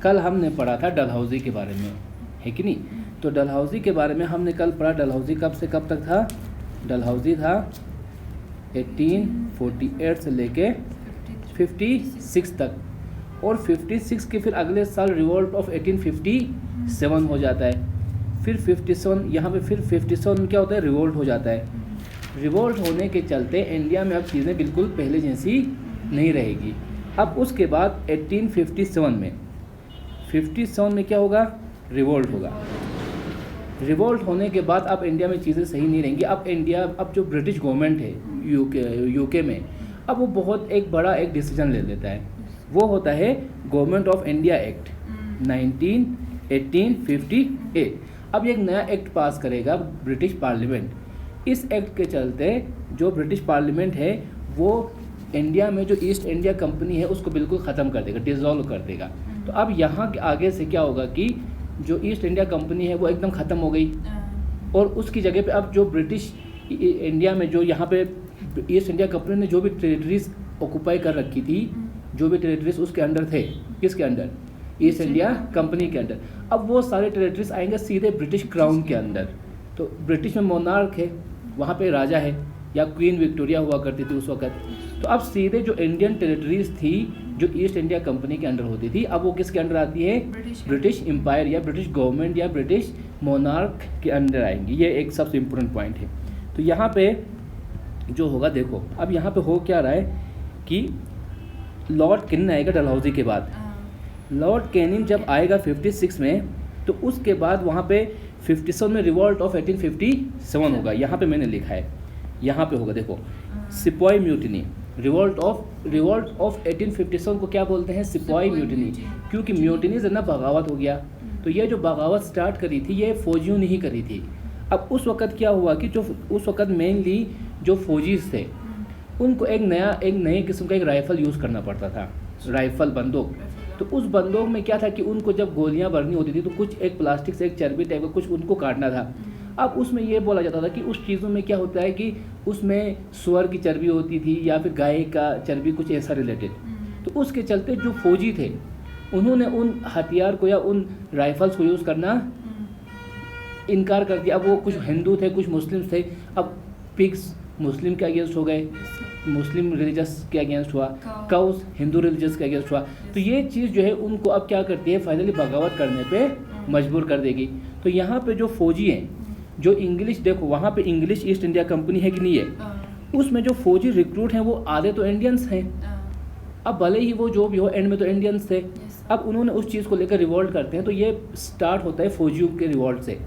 कल हमने पढ़ा था डलहौजी के बारे में, है कि नहीं। तो डलहौजी के बारे में हमने कल पढ़ा। डलहौजी कब से कब तक था? डलहौजी था 1848 से लेके 56 तक, और 56 के फिर अगले साल रिवोल्ट ऑफ 1857 हो जाता है। फिर 57 यहाँ पे फिर 57 में क्या होता है? रिवोल्ट हो जाता है। रिवोल्ट होने के चलते इंडिया में अब चीज़ें बिल्कुल पहले जैसी नहीं रहेगी। अब उसके बाद 1857 में क्या होगा? रिवोल्ट होगा। रिवोल्ट होने के बाद अब इंडिया में चीज़ें सही नहीं रहेंगी। अब जो ब्रिटिश गवर्नमेंट है यूके में, अब वो बहुत एक बड़ा एक डिसीजन ले लेता है। वो होता है गवर्नमेंट ऑफ इंडिया एक्ट 1858। अब ये एक नया एक्ट पास करेगा ब्रिटिश पार्लियामेंट। इस एक्ट के चलते जो ब्रिटिश पार्लियामेंट है वो इंडिया में जो ईस्ट इंडिया कंपनी है उसको बिल्कुल ख़त्म कर देगा, डिसॉल्व कर देगा। तो अब यहाँ आगे से क्या होगा कि जो ईस्ट इंडिया कंपनी है वो एकदम ख़त्म हो गई, और उसकी जगह पे अब जो ब्रिटिश इंडिया में जो यहाँ पे ईस्ट इंडिया कंपनी ने जो भी टेरिटरीज ऑक्यूपाई कर रखी थी, जो भी टेरिटरीज उसके अंडर थे, किसके अंडर? ईस्ट इंडिया कंपनी के अंडर। अब वो सारे टेरिटरीज आएंगे सीधे ब्रिटिश क्राउन के अंदर। तो ब्रिटिश में मोनार्क है, वहाँ पे राजा है, या क्वीन विक्टोरिया हुआ करती थी उस वक्त। तो अब सीधे जो इंडियन टेरिटरीज थी जो ईस्ट इंडिया कंपनी के अंडर होती थी, अब वो किसके अंडर आती है? ब्रिटिश एम्पायर या ब्रिटिश गवर्नमेंट या ब्रिटिश मोनार्क के अंडर आएंगी। ये एक सबसे इम्पोर्टेंट पॉइंट है। तो यहाँ पे जो होगा, देखो अब यहाँ पे हो क्या रहा है कि लॉर्ड कैनिंग आएगा डलहौजी के बाद। लॉर्ड कैनिंग जब आएगा 56 में, तो उसके बाद वहाँ पे 57 में रिवॉल्ट ऑफ 1857 होगा। यहाँ पे मैंने लिखा है, यहाँ पे होगा, देखो सिपॉय म्यूटिनी। रिवॉल्ट ऑफ 1857 को क्या बोलते हैं? सिपॉय म्यूटिनी, क्योंकि म्यूटिनी से ना बगावत हो गया। तो ये जो बगावत स्टार्ट करी थी ये फौजियों ने ही करी थी। अब उस वक़्त क्या हुआ कि जो उस वक़्त मेनली जो फौजीज थे उनको एक नए किस्म का एक राइफ़ल यूज़ करना पड़ता था, राइफ़ल बंदूक। तो उस बंदूक में क्या था कि उनको जब गोलियां भरनी होती थी तो कुछ एक प्लास्टिक से एक चर्बी टाइप का कुछ उनको काटना था। अब उसमें ये बोला जाता था कि उस चीज़ों में क्या होता है कि उसमें सुअर की चर्बी होती थी या फिर गाय का चर्बी, कुछ ऐसा रिलेटेड। तो उसके चलते जो फौजी थे उन्होंने उन हथियार को या उन राइफल्स को यूज़ करना इनकार कर दिया। अब वो कुछ हिंदू थे, कुछ मुस्लिम थे। अब पिग्स मुस्लिम के अगेंस्ट हो गए, मुस्लिम रिलीजस के अगेंस्ट हुआ, काउस हिंदू रिलीजस के अगेंस्ट हुआ। तो ये चीज़ जो है उनको अब क्या करती है? फाइनली बगावत करने पे मजबूर कर देगी। तो यहाँ पे जो फौजी हैं, जो इंग्लिश, देखो वहाँ पे इंग्लिश ईस्ट इंडिया कंपनी है कि नहीं है, उसमें जो फौजी रिक्रूट हैं वो आधे तो इंडियंस हैं। अब भले ही वो जो भी हो एंड में तो इंडियंस थे। अब उन्होंने उस चीज़ को लेकर रिवॉल्ट करते हैं। तो ये स्टार्ट होता है फौजियों के रिवॉल्ट से।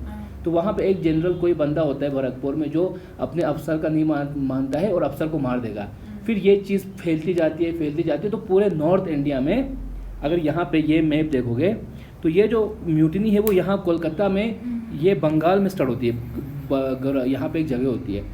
तो वहाँ पे एक जनरल कोई बंदा होता है भरतपुर में जो अपने अफसर का नहीं मानता है और अफसर को मार देगा। फिर ये चीज़ फैलती जाती है। तो पूरे नॉर्थ इंडिया में, अगर यहाँ पे ये मैप देखोगे तो ये जो म्यूटिनी है वो यहाँ कोलकाता में, ये बंगाल में स्टार्ट होती है, यहाँ पे एक जगह होती है।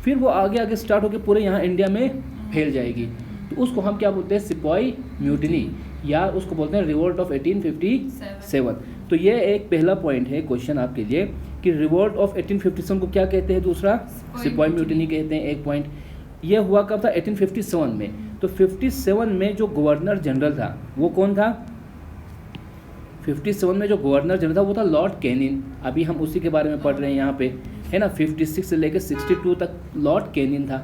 फिर वो आगे स्टार्ट होकर पूरे यहाँ इंडिया में फैल जाएगी। तो उसको हम क्या बोलते हैं? सिपॉय म्यूटिनी, या उसको बोलते हैं रिवोल्ट ऑफ 1857। तो ये एक पहला पॉइंट है क्वेश्चन आपके लिए कि रिवोल्ट ऑफ 1857 को क्या कहते हैं? दूसरा सिपॉय म्यूटिनी कहते हैं। एक पॉइंट ये हुआ कब था? 1857 में। तो 57 में जो गवर्नर जनरल था वो कौन था? 57 में जो गवर्नर जनरल था वो था लॉर्ड कैनिंग। अभी हम उसी के बारे में पढ़ रहे हैं यहाँ पे, है ना। 56 से लेकर 62 तक लॉर्ड कैनिंग था।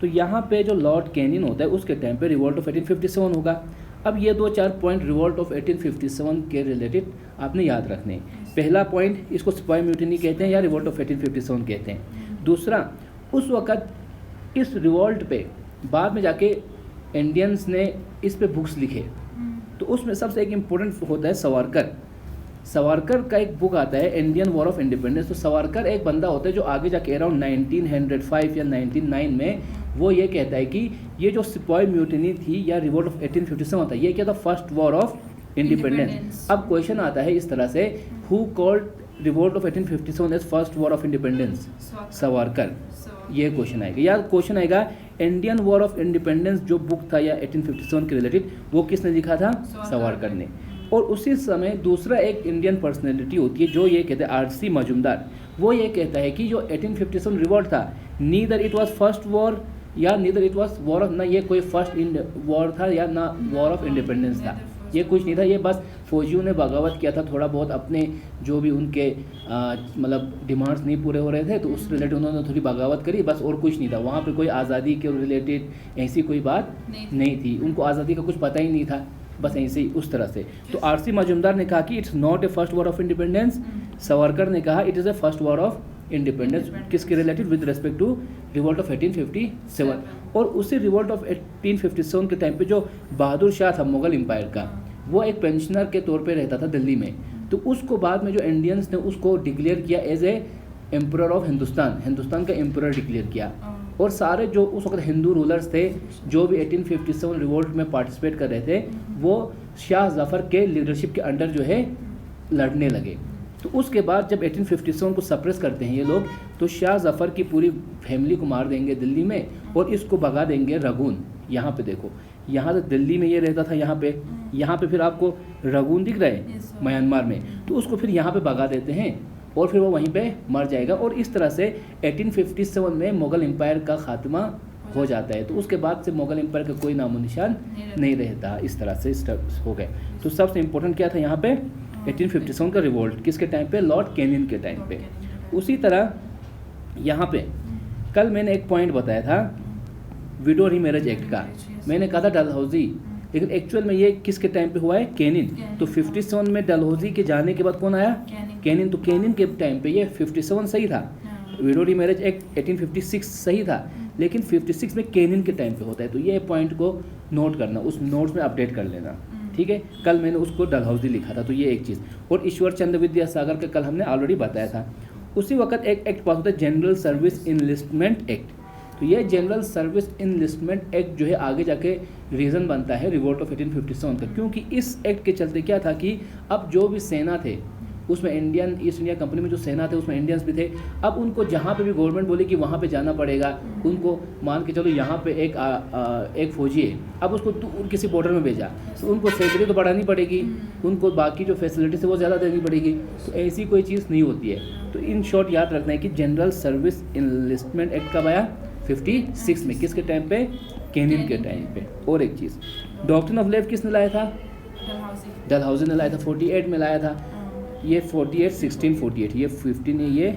तो यहाँ पे जो लॉर्ड कैनिंग होता है उसके टाइम पे रिवोल्ट ऑफ 1857 होगा। अब ये 2-4 पॉइंट रिवोल्ट ऑफ 1857 के रिलेटेड आपने याद रखने हैं। पहला पॉइंट, इसको सिपॉय म्यूटिनी कहते हैं या रिवोल्ट ऑफ 1857 कहते हैं। दूसरा, उस वक़्त इस रिवोल्ट पे बाद में जाके इंडियंस ने इस पे बुक्स लिखे। तो उसमें सबसे एक इम्पोर्टेंट होता है सवारकर का एक बुक आता है इंडियन वॉर ऑफ इंडिपेंडेंस। तो सवारकर एक बंदा होता है जो आगे जाके अराउंड 1905 या 1909 में वो ये कहता है कि ये जो सिपॉय म्यूटिनी थी या रिवोल्ट ऑफ 1857 था, ये क्या था? First war of independence. अब क्वेश्चन आता है इस तरह से, who called revolt of 1857 as first war of independence? Savarkar. ये क्वेश्चन आएगा, या क्वेश्चन आएगा इंडियन वॉर ऑफ इंडिपेंडेंस जो बुक था या 1857 के रिलेटेड, वो किसने लिखा था? सवारकर ने। और उसी समय दूसरा एक इंडियन पर्सनैलिटी होती है जो ये कहते हैं आर.सी. मजूमदार। वो ये कहता है कि जो 1857 रिवॉल्ट था, neither it was first war या neither it was war of, ना ये कोई फर्स्ट वॉर था या ना वॉर ऑफ इंडिपेंडेंस था। ये कुछ नहीं था, ये बस फौजियों ने बगावत किया था थोड़ा बहुत, अपने जो भी उनके मतलब डिमांड्स नहीं पूरे हो रहे थे तो उस रिलेटेड उन्होंने थोड़ी बगावत करी बस, और कुछ नहीं था। वहाँ पे कोई आज़ादी के रिलेटेड ऐसी कोई बात नहीं थी, उनको आज़ादी का कुछ पता ही नहीं था, बस ऐसे ही उस तरह से। तो आर.सी. मजूमदार ने कहा कि it's not a first war of independence, Savarkar ने कहा it is a first war of independence. किसके related? With respect to revolt of 1857। और उसी रिवोल्ट ऑफ 1857 के टाइम पे जो बहादुर शाह था मुग़ल एम्पायर का, वो एक पेंशनर के तौर पे रहता था दिल्ली में, तो उसको बाद में जो इंडियंस ने उसको डिक्लेयर किया as a emperor of Hindustan का एम्परर डिक्लेयर किया। और सारे जो उस वक्त हिंदू रूलर्स थे जो भी 1857 रिवोल्ट में पार्टिसिपेट कर रहे थे, वो शाह जफ़र के लीडरशिप के अंडर जो है लड़ने लगे। तो उसके बाद जब 1857 को सप्रेस करते हैं ये लोग, तो शाह जफ़र की पूरी फैमिली को मार देंगे दिल्ली में और इसको भगा देंगे रगून। यहाँ पे देखो, यहाँ से दिल्ली में ये रहता था, यहाँ पे फिर आपको रगून दिख रहा है म्यांमार में, तो उसको फिर यहाँ पे भगा देते हैं और फिर वो वहीं पे मर जाएगा। और इस तरह से 1857 में मुग़ल एम्पायर का खात्मा हो जाता है। तो उसके बाद से मुग़ल एम्पायर का कोई नामो निशान नहीं रहता। इस तरह से हो गए। तो सबसे इम्पोर्टेंट क्या था यहाँ पे? 1857 का रिवोल्ट, किसके टाइम पे? लॉर्ड कैनिंग के टाइम पे। उसी तरह यहाँ पे कल मैंने एक पॉइंट बताया था विडो रीमैरेज एक्ट का, मैंने कहा था डलहौजी, लेकिन एक्चुअल में ये किसके टाइम पे हुआ है? कैनिंग। तो 57 में डलहौजी के जाने के बाद कौन आया? कैनिंग। तो कैनिंग के टाइम पे ये 57 सही था, विडो रीमैरेज एक्ट 1856 सही था, लेकिन 56 में कैनिंग के टाइम पे होता है। तो ये पॉइंट को नोट करना, उस नोट्स में अपडेट कर लेना, ठीक है। कल मैंने उसको डलहौजी लिखा था, तो ये एक चीज़। और ईश्वर चंद्र विद्यासागर का कल हमने ऑलरेडी बताया था। उसी वक्त एक एक्ट पास होता है जनरल सर्विस इनलिस्टमेंट एक्ट। तो ये जनरल सर्विस इनलिस्टमेंट एक्ट जो है आगे जाके रीज़न बनता है रिवोल्ट ऑफ 1857 का, क्योंकि इस एक्ट के चलते क्या था कि अब जो भी सेना थे उसमें इंडियन ईस्ट इंडिया कंपनी में जो सेना थे उसमें इंडियंस भी थे। अब उनको जहाँ पे भी गवर्नमेंट बोले कि वहाँ पे जाना पड़ेगा, उनको मान के चलो यहाँ पे एक फौजी है, अब उसको किसी बॉर्डर में भेजा तो उनको सैलरी तो बढ़ानी पड़ेगी, उनको बाकी जो फैसिलिटीज है वो ज़्यादा देनी पड़ेगी। तो ऐसी कोई चीज़ नहीं होती है। तो इन शॉर्ट याद रखना है कि जनरल सर्विस इनलिस्टमेंट एक्ट कब आया? 56 में। किसके टाइम पे? कैनिंग के टाइम पे। और एक चीज़, डॉक्ट्रिन ऑफ लेव किसने लाया था? डलहौजी ने लाया था, 48 में लाया था। ये 48 1648, ये 15 है, ये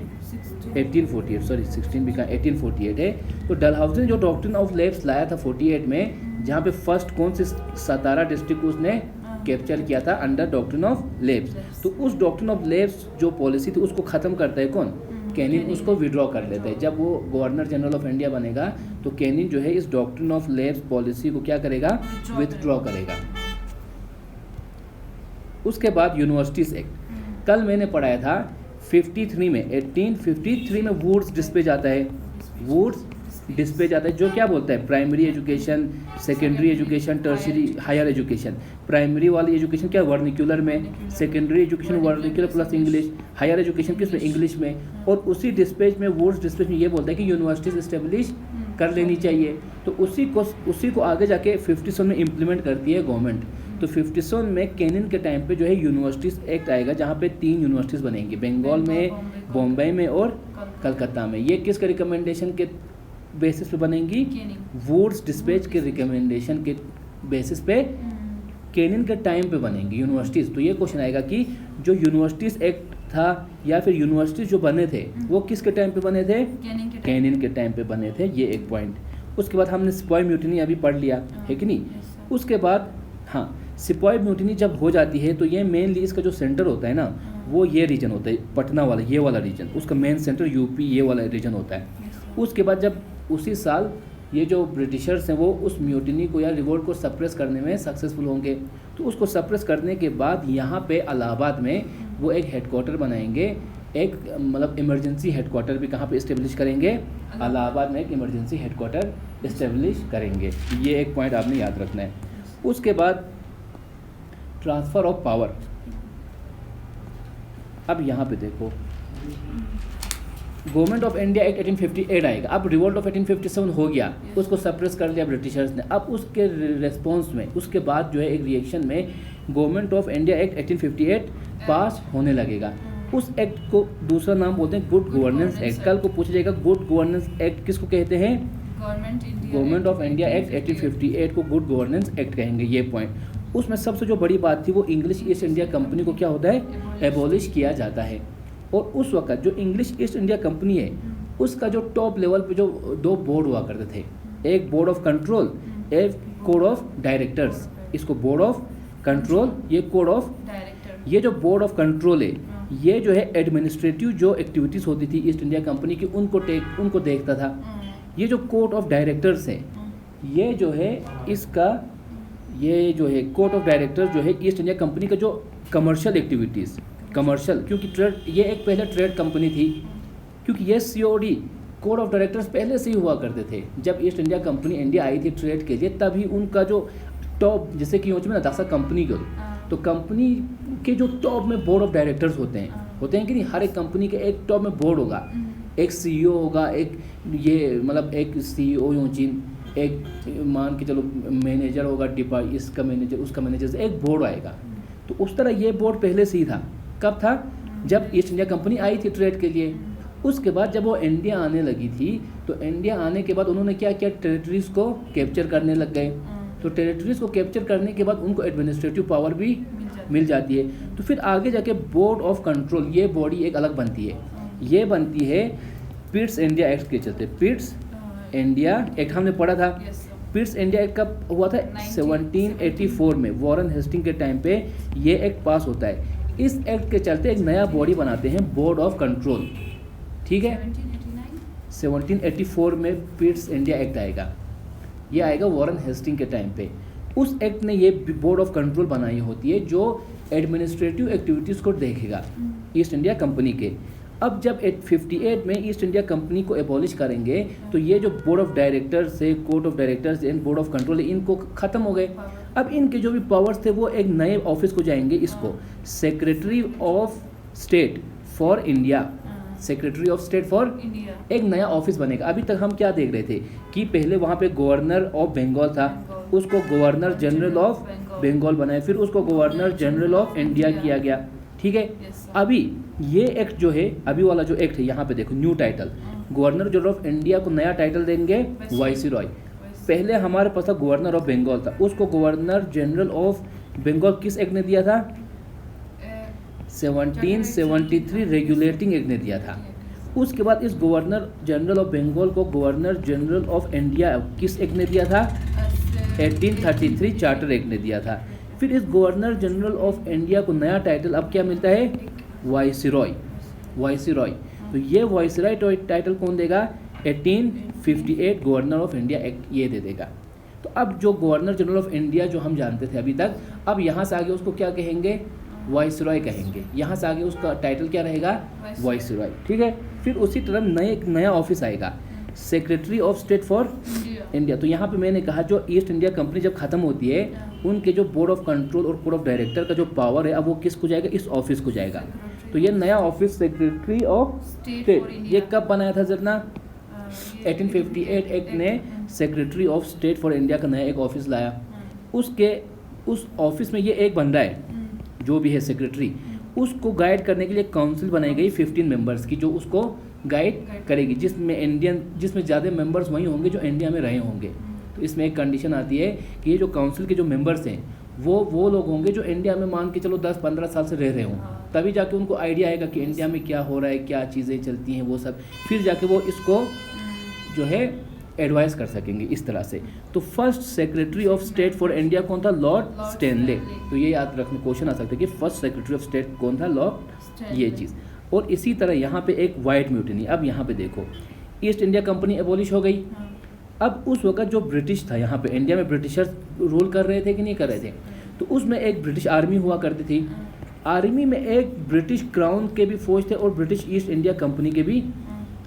1848, सॉरी 16 भी कहा, 1848 है। तो डलहौजी ने जो डॉक्ट्रिन ऑफ लेव्स लाया था 48 में, जहाँ पे फर्स्ट कौन सी सतारा डिस्ट्रिक्ट उसने कैप्चर किया था अंडर डॉक्ट्रिन ऑफ लेव्स। तो उस डॉक्ट्रिन ऑफ लेव्स जो पॉलिसी थी उसको ख़त्म करता है कौन? कैनिंग। उसको विड्रॉ कर लेता है। जब वो गवर्नर जनरल ऑफ इंडिया बनेगा तो कैनिंग जो है इस डॉक्ट्रिन ऑफ लेव्स पॉलिसी को क्या करेगा? विथड्रॉ करेगा। उसके बाद यूनिवर्सिटीज़ एक्ट, कल मैंने पढ़ाया था 53 में, 1853 में वुड्स डिस्पेच आता है। वुड्स डिस्पेच आता है जो क्या बोलता है? Primary education, secondary education, tertiary higher education. Primary वाली एजुकेशन क्या? वर्निकुलर में, secondary education vernacular plus English, higher education किस में? इंग्लिश में। और उसी डिस्पेच में, वुड्स डिस्पेच में ये बोलता है कि यूनिवर्सिटीज़ इस्टेब्लिश कर लेनी चाहिए। तो उसी को आगे जाके 57 में इम्प्लीमेंट करती है गवर्नमेंट। तो 57 में कैनिंग के टाइम पे जो है यूनिवर्सिटीज़ एक्ट आएगा, जहाँ पे 3 यूनिवर्सिटीज़ बनेंगी, बंगाल में, बॉम्बे में और कलकत्ता में। ये किसके रिकमेंडेशन के बेसिस पे बनेंगी? वुड्स डिस्पेच के रिकमेंडेशन के बेसिस पे कैनिंग के टाइम पे बनेंगी यूनिवर्सिटीज़। तो ये क्वेश्चन आएगा कि जो यूनिवर्सिटीज़ एक्ट था या फिर यूनिवर्सिटीज़ जो बने थे वो किसके टाइम पे बने थे? कैनिंग के टाइम पे बने थे। ये एक पॉइंट। उसके बाद हमने सिपाही म्यूटिनी अभी पढ़ लिया है कि नहीं। उसके बाद हाँ, सिपाही म्यूटिनी जब हो जाती है तो ये मेनली इसका जो सेंटर होता है ना, वो ये रीजन होता है, पटना वाला, ये वाला रीजन, उसका मेन सेंटर यूपी ये वाला रीजन होता है। उसके बाद जब उसी साल ये जो ब्रिटिशर्स हैं वो उस म्यूटिनी को या रिवोल्ट को सप्रेस करने में सक्सेसफुल होंगे, तो उसको सप्रेस करने के बाद यहाँ पे इलाहाबाद में वो एक हेडक्वार्टर बनाएंगे, एक मतलब इमरजेंसी हेडक्वार्टर भी कहाँ पे इस्टेब्लिश करेंगे? इलाहाबाद में एक इमरजेंसी हेडक्वार्टर इस्टेब्लिश करेंगे। ये एक पॉइंट आपने याद रखना है। उसके बाद ट्रांसफ़र ऑफ पावर। अब यहाँ पे देखो, गवर्नमेंट ऑफ इंडिया एक्ट 1858 आएगा। अब रिवोल्ट ऑफ 1857 हो गया, उसको सप्रेस कर लिया ब्रिटिशर्स ने। अब उसके रिस्पॉन्स में, उसके बाद जो है एक रिएक्शन में गवर्नमेंट ऑफ इंडिया एक्ट 1858 पास होने लगेगा। उस एक्ट को दूसरा नाम बोलते हैं गुड गवर्नेंस एक्ट। कल को पूछा जाएगा गुड गवर्नेंस एक्ट किसको कहते हैं? गवर्नमेंट ऑफ इंडिया एक्ट 1858 को गुड गवर्नेंस एक्ट कहेंगे। ये पॉइंट। उसमें सबसे जो बड़ी बात थी वो इंग्लिश ईस्ट इंडिया कंपनी को क्या होता है, एबॉलिश किया जाता है। और उस वक्त जो इंग्लिश ईस्ट इंडिया कंपनी है उसका जो टॉप लेवल पे जो दो बोर्ड हुआ करते थे, एक बोर्ड ऑफ कंट्रोल, एक कोड ऑफ डायरेक्टर्स। इसको बोर्ड ऑफ कंट्रोल, ये कोड ऑफ डायरेक्टर। ये जो बोर्ड ऑफ कंट्रोल है ये जो है एडमिनिस्ट्रेटिव जो एक्टिविटीज़ होती थी ईस्ट इंडिया कंपनी की उनको देखता था। ये जो कोड ऑफ डायरेक्टर्स है ये जो है इसका, ये जो है कोड ऑफ डायरेक्टर जो है ईस्ट इंडिया कंपनी का जो कमर्शियल एक्टिविटीज़, कमर्शियल, क्योंकि ट्रेड, ये एक पहले ट्रेड कंपनी थी, क्योंकि ये COD कोड ऑफ डायरेक्टर्स पहले से ही हुआ करते थे। जब east India company India I थी ट्रेड के लिए तभी उनका जो टॉप, जैसे कि में दासा कंपनी को, तो कंपनी के जो टॉप में बोर्ड ऑफ डायरेक्टर्स होते हैं कि नहीं, हर एक कंपनी के एक टॉप में बोर्ड होगा, एक CEO होगा, एक ये मतलब एक CEO योचिन, एक मान के चलो मैनेजर होगा, इसका मैनेजर, उसका मैनेजर से एक बोर्ड आएगा। तो उस तरह ये बोर्ड पहले से ही था। कब था? जब ईस्ट इंडिया कंपनी आई थी ट्रेड के लिए। उसके बाद जब वो इंडिया आने लगी थी तो इंडिया आने के बाद उन्होंने क्या किया, टेरिटरीज़ को कैप्चर करने लग गए। तो टेरिटरीज़ को कैप्चर करने के बाद उनको एडमिनिस्ट्रेटिव पावर भी मिल जाती है। तो फिर आगे जाके बोर्ड ऑफ कंट्रोल, ये बॉडी एक अलग बनती है। ये बनती है पिट्स इंडिया एक्ट के चलते। पिट्स इंडिया एक्ट हमने पढ़ा था। पिट्स इंडिया एक्ट कब हुआ था? 1784 में वॉरेन हेस्टिंग के टाइम पे ये एक्ट पास होता है। इस एक्ट के चलते एक नया बॉडी बनाते हैं, बोर्ड ऑफ कंट्रोल। ठीक है, 1784 में पिट्स इंडिया एक्ट आएगा। ये आएगा वॉरेन हेस्टिंग के टाइम पे। उस एक्ट ने ये बोर्ड ऑफ कंट्रोल बनाई होती है जो एडमिनिस्ट्रेटिव एक्टिविटीज़ को देखेगा ईस्ट इंडिया कंपनी के। अब जब 58 में ईस्ट इंडिया कंपनी को एबॉलिश करेंगे तो ये जो बोर्ड ऑफ डायरेक्टर्स है, court of directors and board of control है, इनको ख़त्म हो गए। अब इनके जो भी पावर्स थे वो एक नए ऑफिस को जाएंगे, इसको secretary of state for India. Secretary of state for India एक नया ऑफिस बनेगा। अभी तक हम क्या देख रहे थे कि पहले वहाँ पे गवर्नर ऑफ बंगाल था, उसको गवर्नर जनरल ऑफ बंगाल बनाया, फिर उसको गवर्नर जनरल ऑफ इंडिया किया गया। ठीक है, अभी ये एक्ट जो है, अभी वाला जो एक्ट है, यहाँ पे देखो new title, governor general of India को नया टाइटल देंगे वाइसरॉय। पहले हमारे पास था गवर्नर ऑफ बंगाल था, उसको गवर्नर जनरल ऑफ बंगाल किस एक्ट ने दिया था? 1773 रेगुलेटिंग एक्ट ने दिया था। उसके बाद इस गवर्नर जनरल ऑफ बंगाल को गवर्नर जनरल ऑफ इंडिया किस एक्ट ने दिया था? 1833 चार्टर एक्ट ने दिया था। फिर इस गवर्नर जनरल ऑफ इंडिया को नया टाइटल अब क्या मिलता है? वाइसरॉय। वाइसरॉय, तो ये वाइसरॉय टाइटल कौन देगा? 1858 गवर्नर ऑफ इंडिया एक्ट ये दे देगा। तो अब जो गवर्नर जनरल ऑफ इंडिया जो हम जानते थे अभी तक, अब यहाँ से आगे उसको क्या कहेंगे? वाइसरॉय कहेंगे। यहाँ से आगे उसका टाइटल क्या रहेगा? वाइसरॉय। ठीक है, फिर उसी तरह एक नया ऑफिस आएगा, secretary of state for India. तो यहाँ पे मैंने कहा जो ईस्ट इंडिया कंपनी जब खत्म होती है उनके जो बोर्ड ऑफ कंट्रोल और कोड ऑफ डायरेक्टर का जो पावर है अब वो किस को जाएगा? इस ऑफिस को जाएगा। तो ये नया ऑफिस सेक्रेटरी ऑफ स्टेट ये कब बनाया था जरना? 1858 एक्ट ने secretary of state for India का नया एक ऑफिस लाया। उस ऑफिस में ये एक बंदा है जो भी है सेक्रेटरी, उसको गाइड करने के लिए काउंसिल बनाई गई 15 मेंबर्स की, जो उसको गाइड करेगी, जिसमें ज़्यादा मेंबर्स वही होंगे जो इंडिया में रहे होंगे। तो इसमें एक कंडीशन आती है कि ये जो काउंसिल के जो मेंबर्स हैं वो लोग होंगे जो इंडिया में मान के चलो 10-15 साल से रह रहे हों, तभी जाके उनको आइडिया आएगा कि इंडिया में क्या हो रहा है, क्या चीज़ें चलती हैं, वो सब फिर जाके वो इसको जो है एडवाइस कर सकेंगे इस तरह से। तो first secretary of state for India कौन था? Lord Stanley. तो ये याद रखने क्वेश्चन आ सकता है कि फर्स्ट सेक्रेटरी ऑफ स्टेट कौन था? लॉर्ड, ये चीज़। और इसी तरह यहाँ पे एक वाइट म्यूटिनी। अब यहाँ पे देखो ईस्ट इंडिया कंपनी एबॉलिश हो गई। अब उस वक्त जो ब्रिटिश था यहाँ पे इंडिया में, ब्रिटिशर्स रूल कर रहे थे कि नहीं कर रहे थे? तो उसमें एक ब्रिटिश आर्मी हुआ करती थी। आर्मी में एक ब्रिटिश क्राउन के भी फौज थे और ब्रिटिश ईस्ट इंडिया कंपनी के भी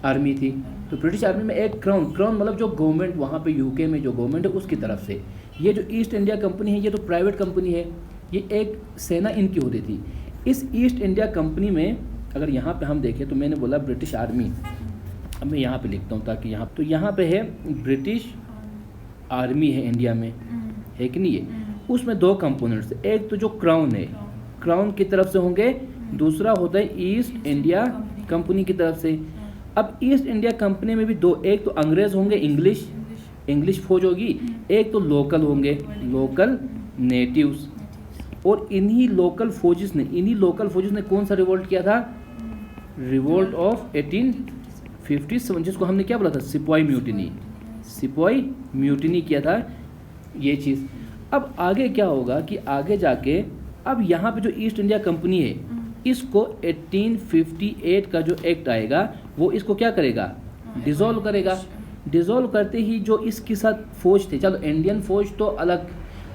आर्मी थी। तो ब्रिटिश आर्मी में एक क्राउन मतलब जो गवर्नमेंट वहाँ पे यूके में जो गवर्नमेंट है उसकी तरफ से, ये जो ईस्ट इंडिया कंपनी है ये तो प्राइवेट कंपनी है, ये एक सेना इनकी होती थी। इस ईस्ट इंडिया कंपनी में अगर यहाँ पे हम देखें तो मैंने बोला ब्रिटिश आर्मी, अब मैं यहाँ पे लिखता हूँ ताकि यहाँ तो यहाँ पे है ब्रिटिश आर्मी है इंडिया में, है कि नहीं है? उसमें दो कंपोनेंट्स, एक तो जो क्राउन है, क्राउन की तरफ से होंगे, दूसरा होता है ईस्ट इंडिया कंपनी की तरफ से। अब ईस्ट इंडिया कंपनी में भी दो, एक तो अंग्रेज होंगे, इंग्लिश फौज होगी, एक तो लोकल होंगे, लोकल नेटिव्स। और इन्हीं लोकल फोर्सेस ने कौन सा रिवोल्ट किया था? रिवोल्ट ऑफ 1857, जिसको हमने क्या बोला था? सिपाही म्यूटिनी किया था ये चीज़। अब आगे क्या होगा कि आगे जाके अब यहाँ पे जो ईस्ट इंडिया कंपनी है इसको 1858 का जो एक्ट आएगा वो इसको क्या करेगा? डिसॉल्व करेगा। डिसॉल्व करते ही जो इसके साथ फौज थे, चलो इंडियन फौज तो अलग,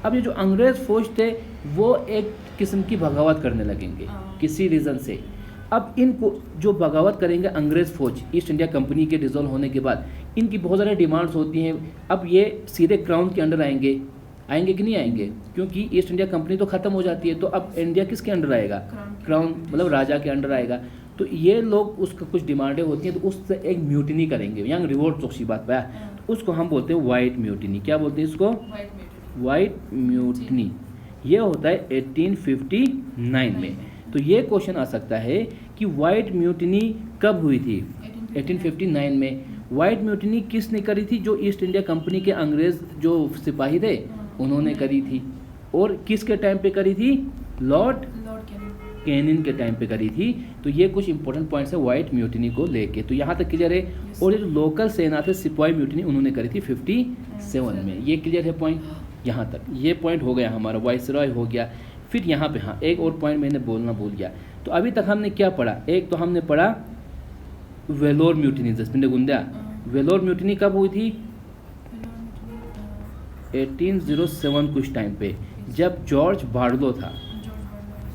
अब ये जो अंग्रेज़ फौज थे वो एक किस्म की बगावत करने लगेंगे किसी रीज़न से। अब इनको जो बगावत करेंगे अंग्रेज़ फौज ईस्ट इंडिया कंपनी के डिसॉल्व होने के बाद, इनकी बहुत सारी डिमांड्स होती हैं। अब ये सीधे क्राउन के अंडर आएंगे कि नहीं आएंगे? क्योंकि ईस्ट इंडिया कंपनी तो ख़त्म हो जाती है, तो अब इंडिया किसके अंडर आएगा? क्राउन मतलब राजा के अंडर आएगा। तो ये लोग उसका कुछ डिमांडें होती हैं तो उससे एक म्यूटिनी करेंगे, यहाँ रिवोल्ट चौकसी बात पाया, तो उसको हम बोलते हैं वाइट म्यूटिनी। क्या बोलते हैं इसको? White mutiny. ये होता है 1859 में। तो ये क्वेश्चन आ सकता है कि वाइट म्यूटिनी कब हुई थी? 1859 में। वाइट म्यूटिनी किसने करी थी? जो ईस्ट इंडिया कंपनी के अंग्रेज़ जो सिपाही थे उन्होंने करी थी। और किसके टाइम पे करी थी? लॉर्ड कैनिन के टाइम पे करी थी। तो ये कुछ इंपॉर्टेंट पॉइंट्स है वाइट म्यूटिनी को लेके। तो यहाँ तक क्लियर है। और ये जो लोकल सेना थे सिपाही म्यूटिनी उन्होंने करी थी 57 में। ये क्लियर है पॉइंट? यहाँ तक ये पॉइंट हो गया हमारा, वाइसरॉय हो गया। फिर यहाँ पे हाँ एक और पॉइंट मैंने बोलना भूल गया। तो अभी तक हमने क्या पढ़ा? एक तो हमने पढ़ा वेलोर म्यूटिनी, जसपिंड गुंडा। वेलोर म्यूटिनी कब हुई थी? 1807 कुछ टाइम पे, जब जॉर्ज बार्लो था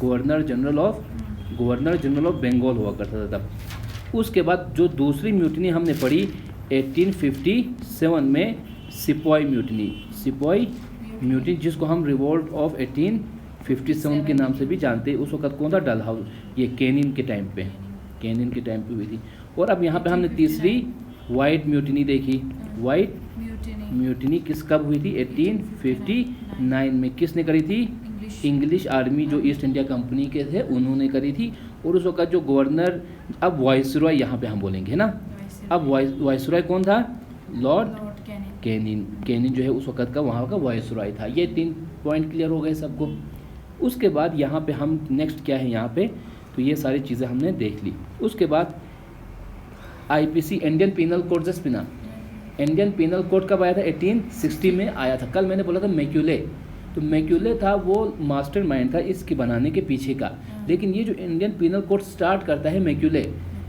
गवर्नर जनरल ऑफ बंगाल हुआ करता था तब। उसके बाद जो दूसरी म्यूटिनी हमने पढ़ी 1857 में, सिपाही म्यूटिनी जिसको हम रिवोल्ट ऑफ 1857 के नाम से भी जानते हैं। उस वक्त कौन था? डलहाउस। ये कैनिन के टाइम पे हुई थी। और अब यहाँ पे हमने तीसरी वाइट म्यूटिनी देखी। वाइट म्यूटिनी कब हुई थी? 1859 में। किसने करी थी? इंग्लिश आर्मी जो ईस्ट इंडिया कंपनी के थे उन्होंने करी थी। और उस वक्त जो गवर्नर, अब वाइसरॉय यहाँ पे हम बोलेंगे है ना। अब वाइसरॉय कौन था? लॉर्ड कैनिन जो है उस वक्त का वहाँ का वाइसरॉय था। ये 3 पॉइंट क्लियर हो गए सबको। उसके बाद यहाँ पे हम नेक्स्ट क्या है यहाँ पे, तो ये सारी चीज़ें हमने देख ली। उसके बाद IPC इंडियन पीनल कोड जस्पिना। इंडियन पीनल कोड कब आया था? 1860 में आया था। कल मैंने बोला था मैक्यूले, तो मैक्यूले था वो मास्टरमाइंड था इसके बनाने के पीछे का। लेकिन ये जो इंडियन पीनल कोड स्टार्ट करता है मैक्यूले,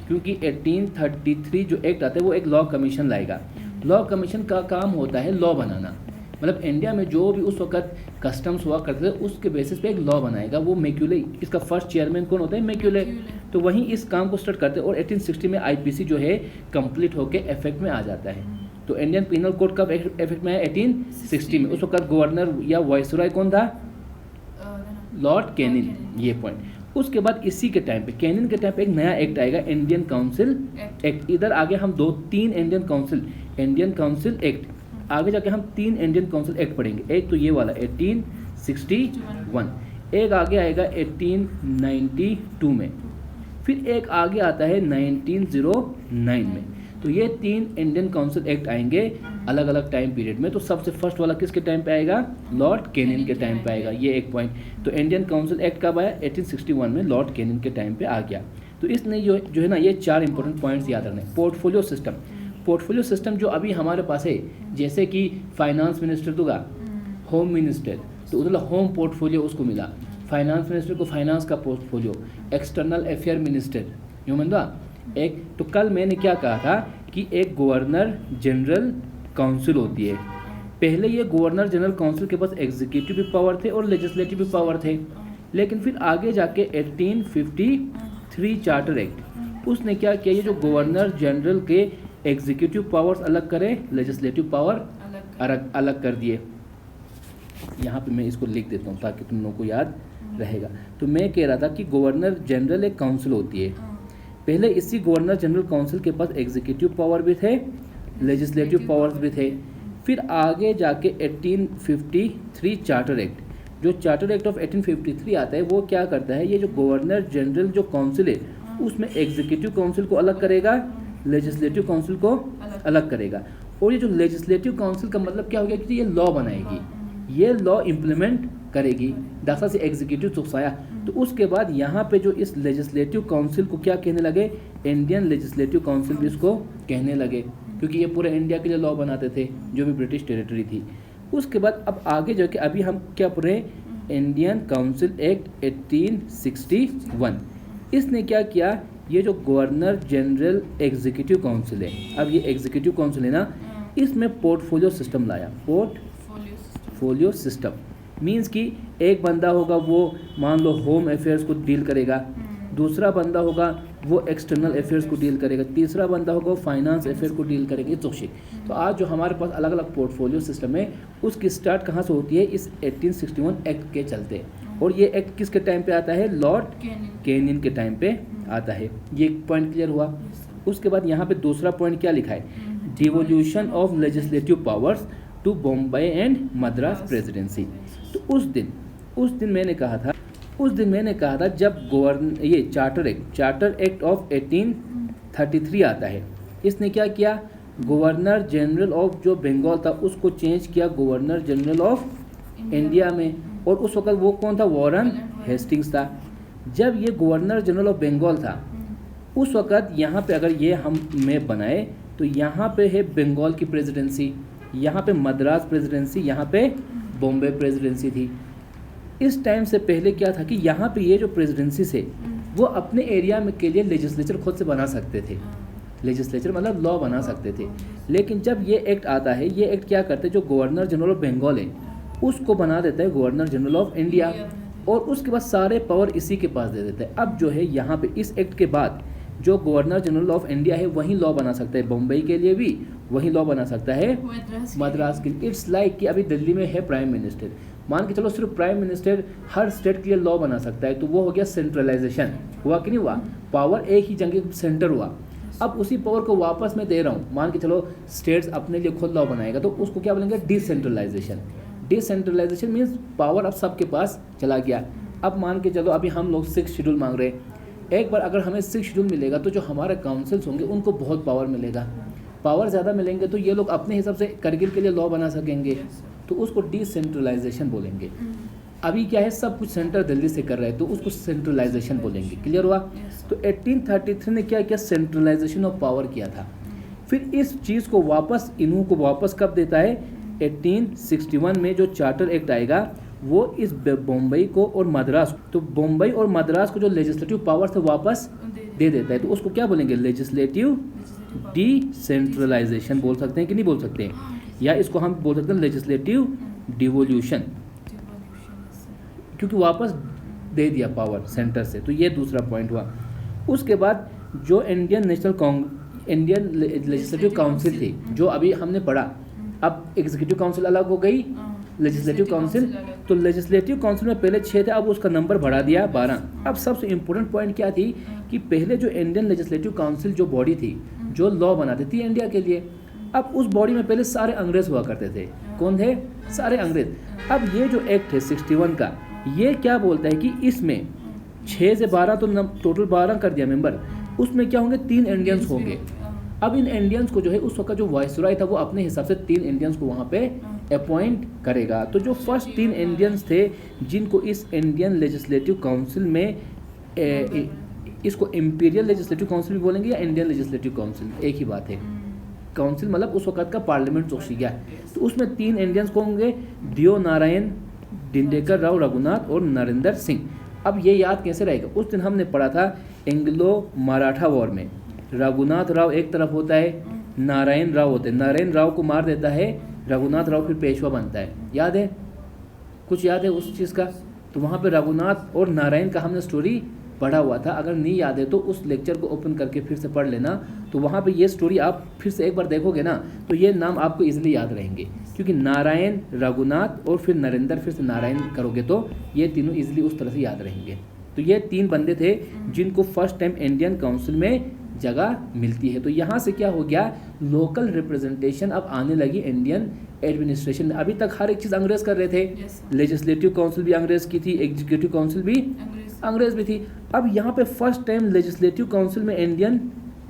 क्योंकि 1833 जो एक्ट आता है वो एक लॉ कमीशन लाएगा। लॉ कमीशन का काम होता है लॉ बनाना, मतलब इंडिया में जो भी उस वक्त कस्टम्स हुआ करते थे उसके बेसिस पे एक लॉ बनाएगा वो मैक्यूले। इसका फर्स्ट चेयरमैन कौन होता है? मैक्यूले। तो वहीं इस काम को स्टार्ट करते हैं और 1860 में IPC जो है कंप्लीट होकर इफेक्ट में आ जाता है। तो इंडियन पीनल कोड कब इफेक्ट में है? 1860 में। उस वक्त गवर्नर या वाइसरॉय कौन था? Lord Canning. ये पॉइंट। उसके बाद इसी के टाइम पे, कैनिन के टाइम पे एक नया एक्ट आएगा, इंडियन काउंसिल एक्ट। इधर आगे हम 3 इंडियन काउंसिल एक्ट, आगे जाके हम 3 इंडियन काउंसिल एक्ट पढ़ेंगे। एक तो ये वाला 1861, एक आगे आएगा 1892 में, फिर एक आगे आता है 1909 में। तो ये 3 इंडियन काउंसिल एक्ट आएंगे अलग अलग टाइम पीरियड में। तो सबसे फर्स्ट वाला किसके टाइम पे आएगा? लॉर्ड कैनिन के टाइम पे आएगा। ये एक पॉइंट। तो इंडियन काउंसिल एक्ट कब आया? 1861 में लॉर्ड कैनिन के टाइम पे आ गया। तो इसने जो है ना ये 4 इंपॉर्टेंट पॉइंट्स याद रखने। पोर्टफोलियो सिस्टम जो अभी हमारे पास है, जैसे कि फाइनेंस मिनिस्टर दूंगा, होम मिनिस्टर, तो उधर होम पोर्टफोलियो उसको मिला। फाइनेंस मिनिस्टर को फाइनेंस का पोर्टफोलियो, एक्सटर्नल अफेयर मिनिस्टर यूँ मंदा एक। तो कल मैंने क्या कहा था कि एक गवर्नर जनरल काउंसिल होती है। पहले ये गवर्नर जनरल काउंसिल के पास एग्जीक्यूटिव भी पावर थे और लेजिस्लेटिव भी पावर थे। लेकिन फिर आगे जाके 1853 चार्टर एक्ट, उसने क्या किया, ये जो गवर्नर जनरल के एग्जीक्यूटिव पावर्स अलग करे, लेजिस्लेटिव पावर अलग कर दिए। यहाँ पे मैं इसको लिख देता हूँ ताकि तुम लोगों को याद रहेगा। तो मैं कह रहा था कि गवर्नर जनरल एक काउंसिल होती है। पहले इसी गवर्नर जनरल काउंसिल के पास एग्जीक्यूटिव पावर भी थे, लेजिस्लेटिव पावर्स भी थे। फिर आगे जाके 1853 चार्टर एक्ट, जो चार्टर एक्ट ऑफ 1853 आता है वो क्या करता है, ये जो गवर्नर जनरल जो काउंसिल है उसमें एग्जीक्यूटिव काउंसिल को अलग करेगा, लेजिस्लेटिव काउंसिल को अलग करेगा। और ये जो लेजिस्लेटिव काउंसिल का मतलब क्या हो गया कि ये लॉ बनाएगी, ये लॉ इम्प्लीमेंट करेगी, दासा से एग्जीक्यूटिव चुकसाया। तो उसके बाद यहाँ पे जो इस लेजिस्लेटिव काउंसिल को क्या कहने लगे, इंडियन लेजिस्लेटिव काउंसिल भी इसको कहने लगे, क्योंकि ये पूरे इंडिया के लिए लॉ बनाते थे जो भी ब्रिटिश टेरिटरी थी। उसके बाद अब आगे जो कि अभी हम क्या पढ़ रहे हैं, इंडियन काउंसिल एक्ट 1861। इसने क्या किया, ये जो गवर्नर जनरल एग्जीक्यूटिव काउंसिल है, अब ये एग्जीक्यूटिव काउंसिल है ना, इसमें पोर्टफोलियो सिस्टम लाया। पोर्टफोलियो सिस्टम मींस कि एक बंदा होगा वो मान लो होम अफेयर्स को डील करेगा, दूसरा बंदा होगा वो एक्सटर्नल अफेयर्स को डील करेगा, तीसरा बंदा होगा वो फाइनेंस अफेयर को डील करेगा, ये चौक्षिक। तो आज जो हमारे पास अलग अलग पोर्टफोलियो सिस्टम है उसकी स्टार्ट कहाँ से होती है, इस 1861 एक्ट के चलते। और ये एक्ट किसके टाइम पे आता है, लॉर्ड कैनियन के टाइम पे आता है। ये एक पॉइंट क्लियर हुआ। उसके बाद यहाँ पे दूसरा पॉइंट क्या लिखा है, devolution of legislative powers to Bombay and Madras presidency. तो उस दिन मैंने कहा था जब ये चार्टर एक्ट ऑफ 1833 आता है, इसने क्या किया, गवर्नर जनरल ऑफ जो बंगाल था उसको चेंज किया गवर्नर जनरल ऑफ इंडिया में। और उस वक्त वो कौन था, वॉरेन हेस्टिंग्स था। जब ये गवर्नर जनरल ऑफ बंगाल था उस वक्त यहाँ पे अगर ये हम मैप बनाए तो यहाँ पे है बंगाल की प्रेसिडेंसी, यहाँ पे मद्रास प्रेसिडेंसी, यहाँ पे बॉम्बे प्रेसिडेंसी थी। इस टाइम से पहले क्या था कि यहाँ पे ये जो प्रेसिडेंसी से वो अपने एरिया में के लिए लेजिस्लेचर खुद से बना सकते थे, लेजिस्लेचर मतलब लॉ बना सकते थे। लेकिन जब ये एक्ट आता है, ये एक्ट क्या करते हैं, जो गवर्नर जनरल ऑफ बंगाल है उसको बना देता है गवर्नर जनरल ऑफ इंडिया, और उसके बाद सारे पावर इसी के पास दे देता है। अब जो है यहाँ पे इस एक्ट के बाद जो गवर्नर जनरल ऑफ इंडिया है वही लॉ बना सकता है, बम्बई के लिए भी वही लॉ बना सकता है मद्रास के लिए। इट्स लाइक कि अभी दिल्ली में है प्राइम मिनिस्टर, मान के चलो सिर्फ प्राइम मिनिस्टर हर स्टेट के लिए लॉ बना सकता है, तो वो हो गया सेंट्रलाइजेशन, हुआ कि नहीं हुआ, पावर एक ही जगह सेंटर हुआ। अब उसी पावर को वापस मैं दे रहा हूँ, मान के चलो स्टेट्स अपने लिए खुद लॉ बनाएगा तो उसको क्या बोलेंगे, डिसेंट्रलाइजेशन। डिसेंट्रलाइजेशन मीन्स पावर अब सबके पास चला गया। अब मान के चलो अभी हम लोग 6 शेड्यूल मांग रहे हैं, एक बार अगर हमें 6 शेड्यूल मिलेगा तो जो हमारे काउंसिल्स होंगे उनको बहुत पावर मिलेगा, पावर ज़्यादा मिलेंगे तो ये लोग अपने हिसाब से करगिल के लिए लॉ बना सकेंगे, तो उसको डिसेंट्रलाइजेशन बोलेंगे। अभी क्या है, सब कुछ सेंटर दिल्ली से कर रहे हैं तो उसको सेंट्रलाइजेशन बोलेंगे। क्लियर हुआ। तो 1833 ने क्या किया, सेंट्रलाइजेशन ऑफ पावर किया था। फिर इस चीज़ को वापस इन्हों को वापस कब देता है, 1861 में जो चार्टर एक्ट आएगा वो इस बम्बई को और मद्रास, तो बम्बई और मद्रास को जो लेजिस्लेटिव पावर थे वापस दे देता है। तो उसको क्या बोलेंगे, लेजिस्लेटिव डिसेंट्रलाइजेशन बोल सकते हैं कि नहीं बोल सकते हैं, या इसको हम बोल सकते हैं लेजिस्लेटिव डिवोल्यूशन, क्योंकि वापस दे दिया पावर सेंटर से। तो ये दूसरा पॉइंट हुआ। उसके बाद जो इंडियन लेजिस्लेटिव काउंसिल थी जो अभी हमने पढ़ा, अब एग्जीक्यूटिव काउंसिल अलग हो गई, लेजिस्लेटिव काउंसिल, तो लेजिस्लेटिव काउंसिल में पहले 6 थे, अब उसका नंबर बढ़ा दिया 12। अब सबसे इम्पोर्टेंट पॉइंट क्या थी कि पहले जो इंडियन लेजिस्लेटिव काउंसिल जो बॉडी थी जो लॉ बनाती थी इंडिया के लिए, अब उस बॉडी में पहले सारे अंग्रेज हुआ करते थे। कौन थे, सारे अंग्रेज। अब ये जो एक्ट है 61 का, ये क्या बोलता है कि इसमें 6 से 12 तो टोटल 12 कर दिया मेंबर, उसमें क्या होंगे, 3 इंडियंस होंगे। अब इन इंडियंस को जो है उस वक्त जो वाइसरॉय था वो अपने हिसाब से 3 इंडियंस को वहाँ पे अपॉइंट करेगा। तो जो फर्स्ट 3 इंडियंस थे जिनको इस इंडियन लेजिस्लेटिव काउंसिल में इसको इंपीरियल लेजिस्लेटिव काउंसिल भी बोलेंगे या इंडियन लेजिस्लेटिव काउंसिल, एक ही बात है। काउंसिल मतलब उस वक्त का पार्लियामेंट चौकसी गया। तो उसमें 3 इंडियंस को होंगे, दियो नारायण, डिंडेकर राव रघुनाथ और नरेंद्र सिंह। अब ये याद कैसे रहेगा, उस दिन हमने पढ़ा था एंग्लो मराठा वॉर में रघुनाथ राव एक तरफ होता है, नारायण राव होते हैं, नारायण राव को मार देता है रघुनाथ राव, फिर पेशवा बनता है। याद है, कुछ याद है उस चीज़ का? तो वहाँ पे रघुनाथ और नारायण का हमने स्टोरी पढ़ा हुआ था। अगर नहीं याद है तो उस लेक्चर को ओपन करके फिर से पढ़ लेना, तो वहाँ पे ये स्टोरी आप फिर से एक बार देखोगे ना तो ये नाम आपको इजीली याद रहेंगे, क्योंकि नारायण, रघुनाथ और फिर नरेंद्र, फिर से नारायण करोगे तो ये तीनों इजीली उस तरह से याद रहेंगे। तो ये 3 बंदे थे जिनको फर्स्ट टाइम इंडियन काउंसिल में जगह मिलती है। तो यहाँ से क्या हो गया, लोकल रिप्रेजेंटेशन अब आने लगी इंडियन एडमिनिस्ट्रेशन में। अभी तक हर एक चीज़ अंग्रेज कर रहे थे, लेजिस्लेटिव काउंसिल भी अंग्रेज की थी, एग्जीक्यूटिव काउंसिल भी अंग्रेज भी थी। अब यहाँ पे फर्स्ट टाइम लेजिस्लेटिव काउंसिल में इंडियन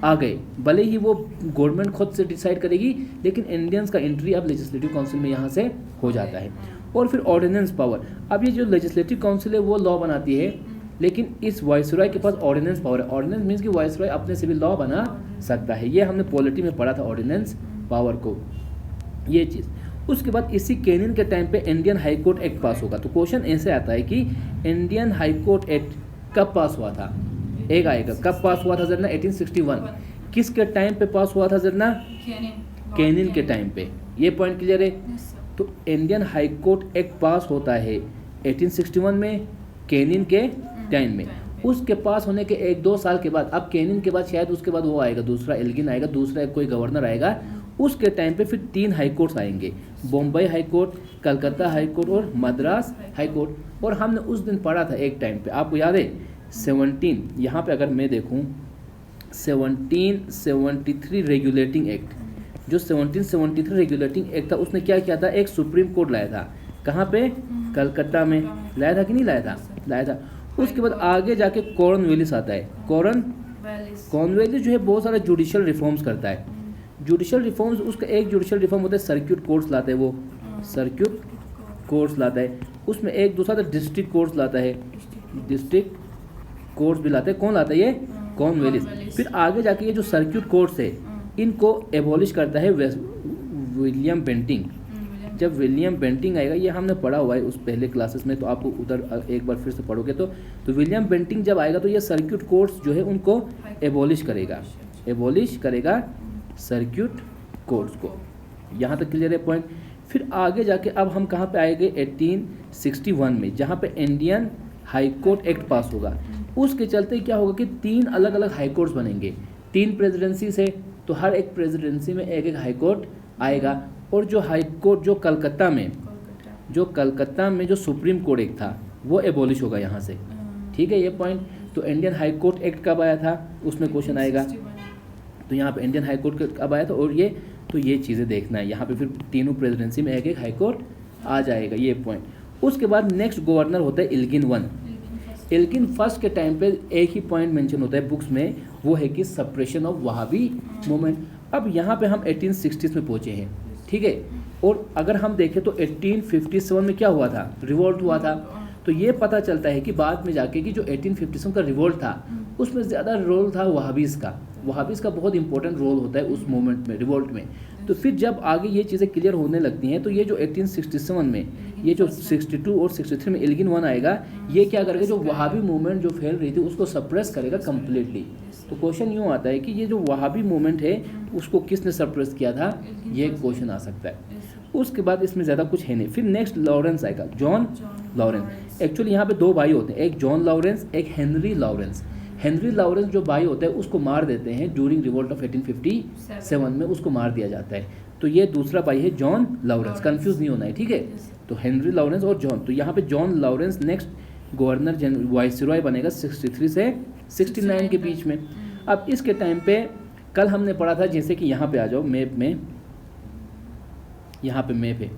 आ गए, भले ही वो गवर्नमेंट खुद से डिसाइड करेगी, लेकिन इंडियंस का एंट्री अब लेजिस्लेटिव काउंसिल में यहाँ से हो जाता है। और फिर ऑर्डिनेंस पावर। अब ये जो लेजिस्लेटिव काउंसिल है वो लॉ बनाती है, लेकिन इस वाइसरॉय के पास ऑर्डिनेंस पावर है। ऑर्डिनेंस मीन्स कि वाइसरॉय अपने से भी लॉ बना सकता है। ये हमने पॉलिटी में पढ़ा था ऑर्डिनेंस पावर को, ये चीज़। उसके बाद इसी केनिन के टाइम पे इंडियन हाई कोर्ट एक्ट पास होगा। तो क्वेश्चन ऐसे आता है कि इंडियन हाई कोर्ट एक्ट कब पास हुआ था, एक आएगा कब पास हुआ था जरना, 1861। किसके टाइम पे पास हुआ था जरना, केनिन के टाइम पे। ये पॉइंट क्लियर है। तो इंडियन हाई कोर्ट एक्ट पास होता है 1861 में, केनिन के टाइम में। उसके पास होने के 1-2 साल के बाद, अब केनिन के बाद शायद उसके बाद वो आएगा दूसरा एल्गिन आएगा, दूसरा कोई गवर्नर आएगा। उसके टाइम पे फिर 3 हाई कोर्ट्स आएंगे, Bombay high court, Calcutta high court और मद्रास हाई कोर्ट। और हमने उस दिन पढ़ा था एक टाइम पे, आपको याद है 17, यहाँ पे अगर मैं देखूँ 1773 रेगुलेटिंग एक्ट, जो 1773 रेगुलेटिंग एक्ट था उसने क्या किया था, एक सुप्रीम कोर्ट लाया था। कहाँ पे, कलकत्ता में लाया था कि नहीं लाया था, लाया था। उसके बाद आगे जाके कॉर्नवालिस आता है। कॉर्नवालिस जो है बहुत सारा जुडिशियल रिफॉर्म्स करता है। जुडिशियल रिफॉर्म्स, उसका एक जुडिशियल रिफॉर्म होता है सर्क्यूट कोर्ट्स लाता है, वो सर्क्यूट कोर्ट्स लाता है। उसमें एक दूसरा तो डिस्ट्रिक्ट कोर्ट्स लाता है, डिस्ट्रिक्ट कोर्ट्स भी लाते हैं। कौन लाता है, ये कॉर्नवालिस। फिर आगे जाके ये जो सर्क्यूट कोर्ट्स है इनको एबॉलिश करता है विलियम बेंटिंग। जब विलियम बेंटिंग आएगा, ये हमने पढ़ा हुआ है उस पहले क्लासेस में, तो आपको उधर एक बार फिर से पढ़ोगे तो विलियम बेंटिंग जब आएगा तो ये सर्क्यूट कोर्ट्स जो है उनको एबॉलिश करेगा, एबॉलिश करेगा सर्क्यूट कोर्ट्स को। यहाँ तक क्लियर है पॉइंट। फिर आगे जाके अब हम कहाँ पे आएंगे, 1861 में, जहाँ पे इंडियन हाई कोर्ट एक्ट पास होगा। उसके चलते क्या होगा कि 3 अलग अलग हाई कोर्ट्स बनेंगे। 3 प्रेसिडेंसी से, तो हर एक प्रेसिडेंसी में एक एक हाई कोर्ट आएगा। और जो हाई कोर्ट जो कलकत्ता में जो सुप्रीम कोर्ट एक था वो एबॉलिश होगा यहाँ से। ठीक है ये पॉइंट। तो इंडियन हाई कोर्ट एक्ट कब आया था, उसमें क्वेश्चन आएगा। तो यहाँ पे इंडियन हाई कोर्ट कब आया था, और ये तो ये चीज़ें देखना है। यहाँ पे फिर तीनों प्रेसिडेंसी में एक एक हाई कोर्ट आ जाएगा, ये पॉइंट। उसके बाद नेक्स्ट गवर्नर होता है एल्गिन वन। एल्गिन फर्स्ट के टाइम पे एक ही पॉइंट मेंशन होता है बुक्स में, वो है कि सप्रेशन ऑफ वहाबी मूवमेंट। अब यहाँ पे हम 1860s में पहुँचे हैं, ठीक है। और अगर हम देखें तो 1857 में क्या हुआ था, रिवोल्ट हुआ था। तो ये पता चलता है कि बाद में जाके कि जो 1857 का रिवोल्ट था उसमें ज़्यादा रोल था वहाबीज़ का। वहाबीज़ का बहुत इंपॉर्टेंट रोल होता है उस मोमेंट में, रिवोल्ट में। तो फिर जब आगे ये चीज़ें क्लियर होने लगती हैं तो ये जो 1867 में, ये जो 62 और 63 में एल्गिन वन आएगा, ये क्या करेगा, जो वहाबी मूवमेंट जो फैल रही थी उसको सप्रेस करेगा कम्प्लीटली। तो क्वेश्चन यूँ आता है कि ये जो वहाबी मूवमेंट है उसको किसने सप्रेस किया था, ये क्वेश्चन आ सकता है। उसके बाद इसमें ज़्यादा कुछ है नहीं। फिर नेक्स्ट लॉरेंस आएगा, जॉन लॉरेंस। एक्चुअली यहाँ पे 2 भाई होते हैं, एक जॉन लॉरेंस, एक हेनरी लॉरेंस। हेनरी लॉरेंस जो भाई होता है उसको मार देते हैं ड्यूरिंग रिवोल्ट ऑफ 1857 में, उसको मार दिया जाता है। तो ये दूसरा भाई है जॉन लॉरेंस, कंफ्यूज नहीं होना है, ठीक है। तो हेनरी लॉरेंस और जॉन, तो यहाँ पे John Lawrence next governor general viceroy बनेगा 63 से 69 के बीच में। अब इसके टाइम पे कल हमने पढ़ा था, जैसे कि यहाँ पे आ जाओ मैप में, यहाँ पे मैप है,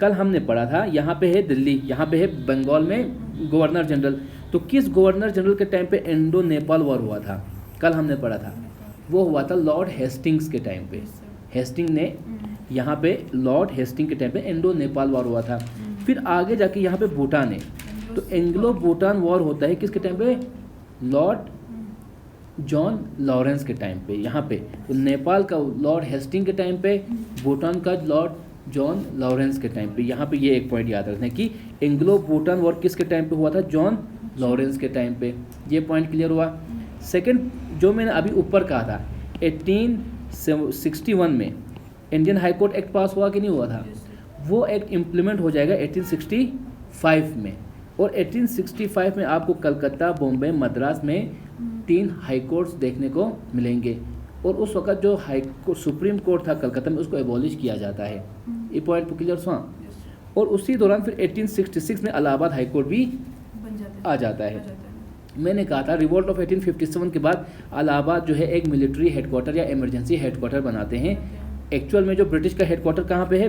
कल हमने पढ़ा था यहाँ पे है दिल्ली, यहाँ पे है बंगाल में गवर्नर जनरल। तो किस गवर्नर जनरल के टाइम पे इंडो नेपाल वॉर हुआ था, कल हमने पढ़ा था, वो हुआ था लॉर्ड हेस्टिंग्स के टाइम पे। हेस्टिंग ने यहाँ पे, लॉर्ड हेस्टिंग के टाइम पे इंडो नेपाल वॉर हुआ था। फिर आगे जाके यहाँ पे भूटान है, तो एंग्लो भूटान वॉर होता है किसके टाइम पे, लॉर्ड जॉन लॉरेंस के टाइम पे। यहाँ पे तो नेपाल का लॉर्ड हेस्टिंग के टाइम पे, भूटान का लॉर्ड जॉन लॉरेंस के टाइम पे। यहाँ पे ये एक पॉइंट याद रखना है कि एंग्लो भूटान वॉर किसके टाइम पे हुआ था, जॉन लॉरेंस के टाइम पे। ये पॉइंट क्लियर हुआ। सेकंड जो मैंने अभी ऊपर कहा था 1861 में इंडियन हाई कोर्ट एक्ट पास हुआ कि नहीं हुआ था, वो एक्ट इम्प्लीमेंट हो जाएगा 1865 में। और 1865 में आपको कलकत्ता, बॉम्बे, मद्रास में 3 हाई कोर्ट्स देखने को मिलेंगे। और उस वक्त जो सुप्रीम कोर्ट था कलकत्ता में उसको एबॉलिश किया जाता है। ये पॉइंट क्लियर हुआ। और उसी दौरान फिर 1866 में इलाहाबाद हाई कोर्ट भी आ जाता है। मैंने कहा था रिवोल्ट ऑफ 1857 के बाद इलाहाबाद जो है एक मिलिट्री हेडक्वार्टर या इमरजेंसी हेडक्वार्टर बनाते हैं। एक्चुअल में जो ब्रिटिश का हेडक्वार्टर कहाँ पे है,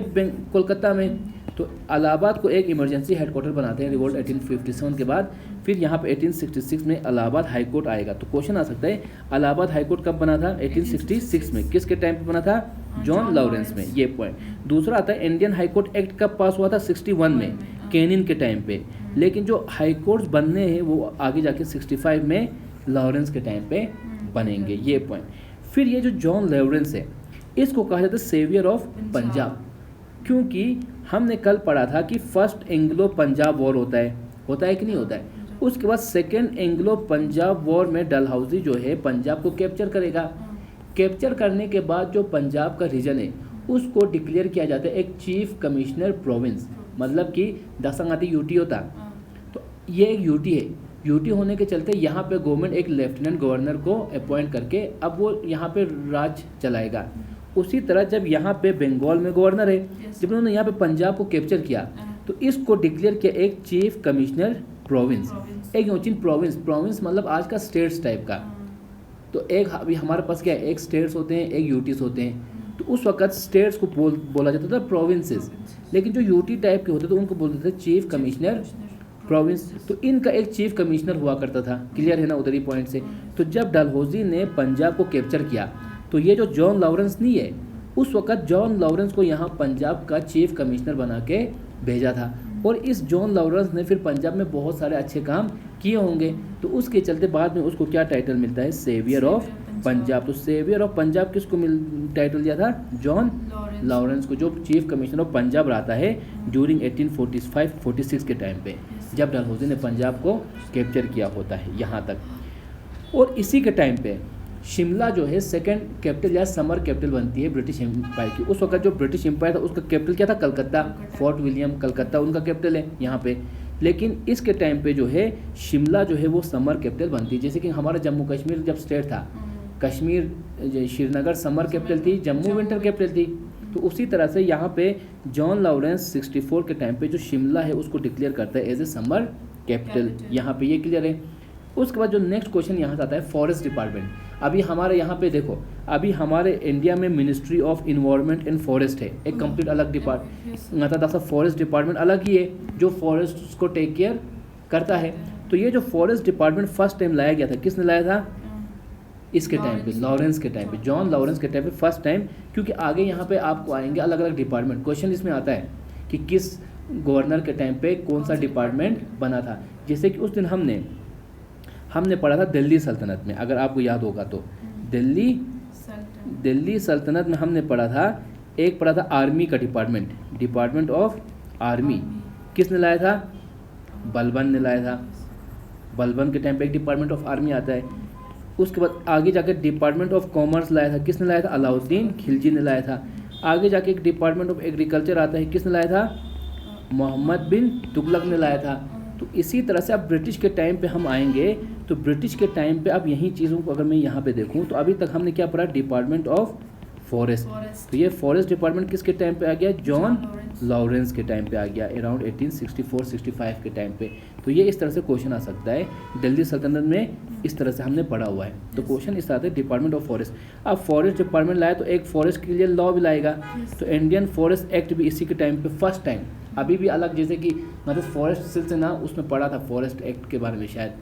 कोलकाता में। तो इलाहाबाद को एक इमरजेंसी हेडक्वार्टर बनाते हैं रिवोल्ट 1857 के बाद। फिर यहाँ पे 1866 में इलाहाबाद हाई कोर्ट आएगा। तो क्वेश्चन आ सकता है इलाहाबाद हाई कोर्ट कब बना था? 1866 में। किसके टाइम पे बना था? जॉन लॉरेंस में। ये पॉइंट। दूसरा आता है इंडियन हाई कोर्ट एक्ट कब पास हुआ था? 61 में, कैनिन के टाइम पे। लेकिन जो हाई कोर्ट्स बनने हैं वो आगे जाके 65 में लॉरेंस के टाइम पे बनेंगे। ये पॉइंट। फिर ये जो जॉन लॉरेंस है इसको कहा जाता है सेवियर ऑफ पंजाब, क्योंकि हमने कल पढ़ा था कि फर्स्ट एंग्लो पंजाब वॉर होता है कि नहीं होता है। उसके बाद सेकेंड एंग्लो पंजाब वॉर में डलहौजी जो है पंजाब को कैप्चर करेगा। कैप्चर करने के बाद जो पंजाब का रीजन है उसको डिक्लेयर किया जाता है एक चीफ कमिश्नर प्रोविंस, मतलब कि दसंगाती यूटी होता। तो ये एक यूटी है। यूटी होने के चलते यहाँ पे गवर्नमेंट एक लेफ्टिनेंट गवर्नर को अपॉइंट करके अब वो यहाँ पे राज चलाएगा। उसी तरह जब यहाँ पे बंगाल में गवर्नर है, जब उन्होंने यहाँ पे पंजाब को कैप्चर किया तो इसको डिक्लेयर किया एक चीफ कमिश्नर प्रोविंस, एक यूचिन प्रोविंस मतलब आज का स्टेट्स टाइप का। तो एक अभी हमारे पास क्या है, एक स्टेट्स होते हैं, एक यूटीज होते हैं। तो उस वक्त स्टेट्स को बोला जाता था प्रोविंसेस, लेकिन जो यूटी टाइप के होते थे उनको बोलते थे चीफ कमिश्नर प्रोविंस। तो इनका एक चीफ कमिश्नर हुआ करता था। क्लियर है ना उधर ही पॉइंट से। तो जब डलहौजी ने पंजाब को कैप्चर किया तो ये जो जॉन लॉरेंस नहीं है, उस वक्त जॉन लॉरेंस को यहाँ पंजाब का चीफ कमिश्नर बना के भेजा था। और इस जॉन लॉरेंस ने फिर पंजाब में बहुत सारे अच्छे काम किए होंगे, तो उसके चलते बाद में उसको क्या टाइटल मिलता है? Saviour of Punjab. तो सेवियर ऑफ पंजाब किसको टाइटल दिया था? जॉन लॉरेंस को, जो चीफ कमिश्नर ऑफ पंजाब रहता है ड्यूरिंग 1845-46 के टाइम पे, जब डलहौजी ने पंजाब को कैप्चर किया होता है यहाँ तक। और इसी के टाइम पे शिमला जो है सेकंड कैपिटल या समर कैपिटल बनती है ब्रिटिश एम्पायर की। उस वक्त जो ब्रिटिश एम्पायर था उसका कैपिटल क्या था? कलकत्ता। फोर्ट विलियम कलकत्ता उनका कैपिटल है यहाँ पे। लेकिन इसके टाइम पे जो है शिमला जो है वो समर कैपिटल बनती है। जैसे कि हमारा जम्मू कश्मीर जब स्टेट था, कश्मीर श्रीनगर समर कैपिटल थी, जम्मू विंटर कैपिटल थी। तो उसी तरह से यहाँ पे जॉन लॉरेंस 64 के टाइम पे जो शिमला है उसको डिक्लेयर करता है एज ए समर कैपिटल। यहाँ पे ये क्लियर है। उसके बाद जो नेक्स्ट क्वेश्चन यहाँ से आता है फॉरेस्ट डिपार्टमेंट। अभी हमारे यहाँ पे देखो, अभी हमारे इंडिया में ministry of environment and forest है, एक कंप्लीट अलग डिपार्टमेंट। मतलब फॉरेस्ट डिपार्टमेंट अलग ही है जो फॉरेस्ट को टेक केयर करता है। तो ये जो फॉरेस्ट डिपार्टमेंट फर्स्ट टाइम लाया गया था, किसने लाया था? इसके टाइम पे, लॉरेंस के टाइम पे, जॉन लॉरेंस के टाइम पे फर्स्ट टाइम। क्योंकि आगे यहाँ पे आपको आएंगे अलग अलग डिपार्टमेंट। क्वेश्चन इसमें आता है कि किस गवर्नर के टाइम पे कौन सा डिपार्टमेंट बना था। जैसे कि उस दिन हमने पढ़ा था दिल्ली सल्तनत में, अगर आपको याद होगा तो दिल्ली सल्तनत में हमने पढ़ा था आर्मी का डिपार्टमेंट ऑफ आर्मी। किसने लाया था? बलबन ने लाया था। बलबन के टाइम पे एक डिपार्टमेंट ऑफ आर्मी आता है। उसके बाद आगे जाकर डिपार्टमेंट ऑफ कॉमर्स लाया था। किसने लाया था? अलाउद्दीन खिलजी ने लाया था। आगे जाके एक डिपार्टमेंट ऑफ एग्रीकल्चर आता है। किसने लाया था? मोहम्मद बिन तुगलक ने लाया था। तो इसी तरह से अब ब्रिटिश के टाइम पे हम आएंगे तो ब्रिटिश के टाइम पे अब यही चीज़ों को अगर मैं यहाँ पे देखूँ तो अभी तक हमने क्या पढ़ा? Department of forest. तो ये फॉरेस्ट डिपार्टमेंट किसके टाइम पे आ गया? जॉन लॉरेंस के टाइम पे आ गया, अराउंड 1864-65 के टाइम पे। तो ये इस तरह से क्वेश्चन आ सकता है। दिल्ली सल्तनत में इस तरह से हमने पढ़ा हुआ है। तो क्वेश्चन इस तरह से डिपार्टमेंट ऑफ फॉरेस्ट। अब फॉरेस्ट डिपार्टमेंट लाया तो एक फॉरेस्ट के लिए लॉ भी लाएगा। तो इंडियन फॉरेस्ट एक्ट भी इसी के टाइम पे फर्स्ट टाइम, अभी भी अलग, जैसे कि मतलब फॉरेस्ट सिलसिला उसमें पढ़ा था फॉरेस्ट एक्ट के बारे में शायद।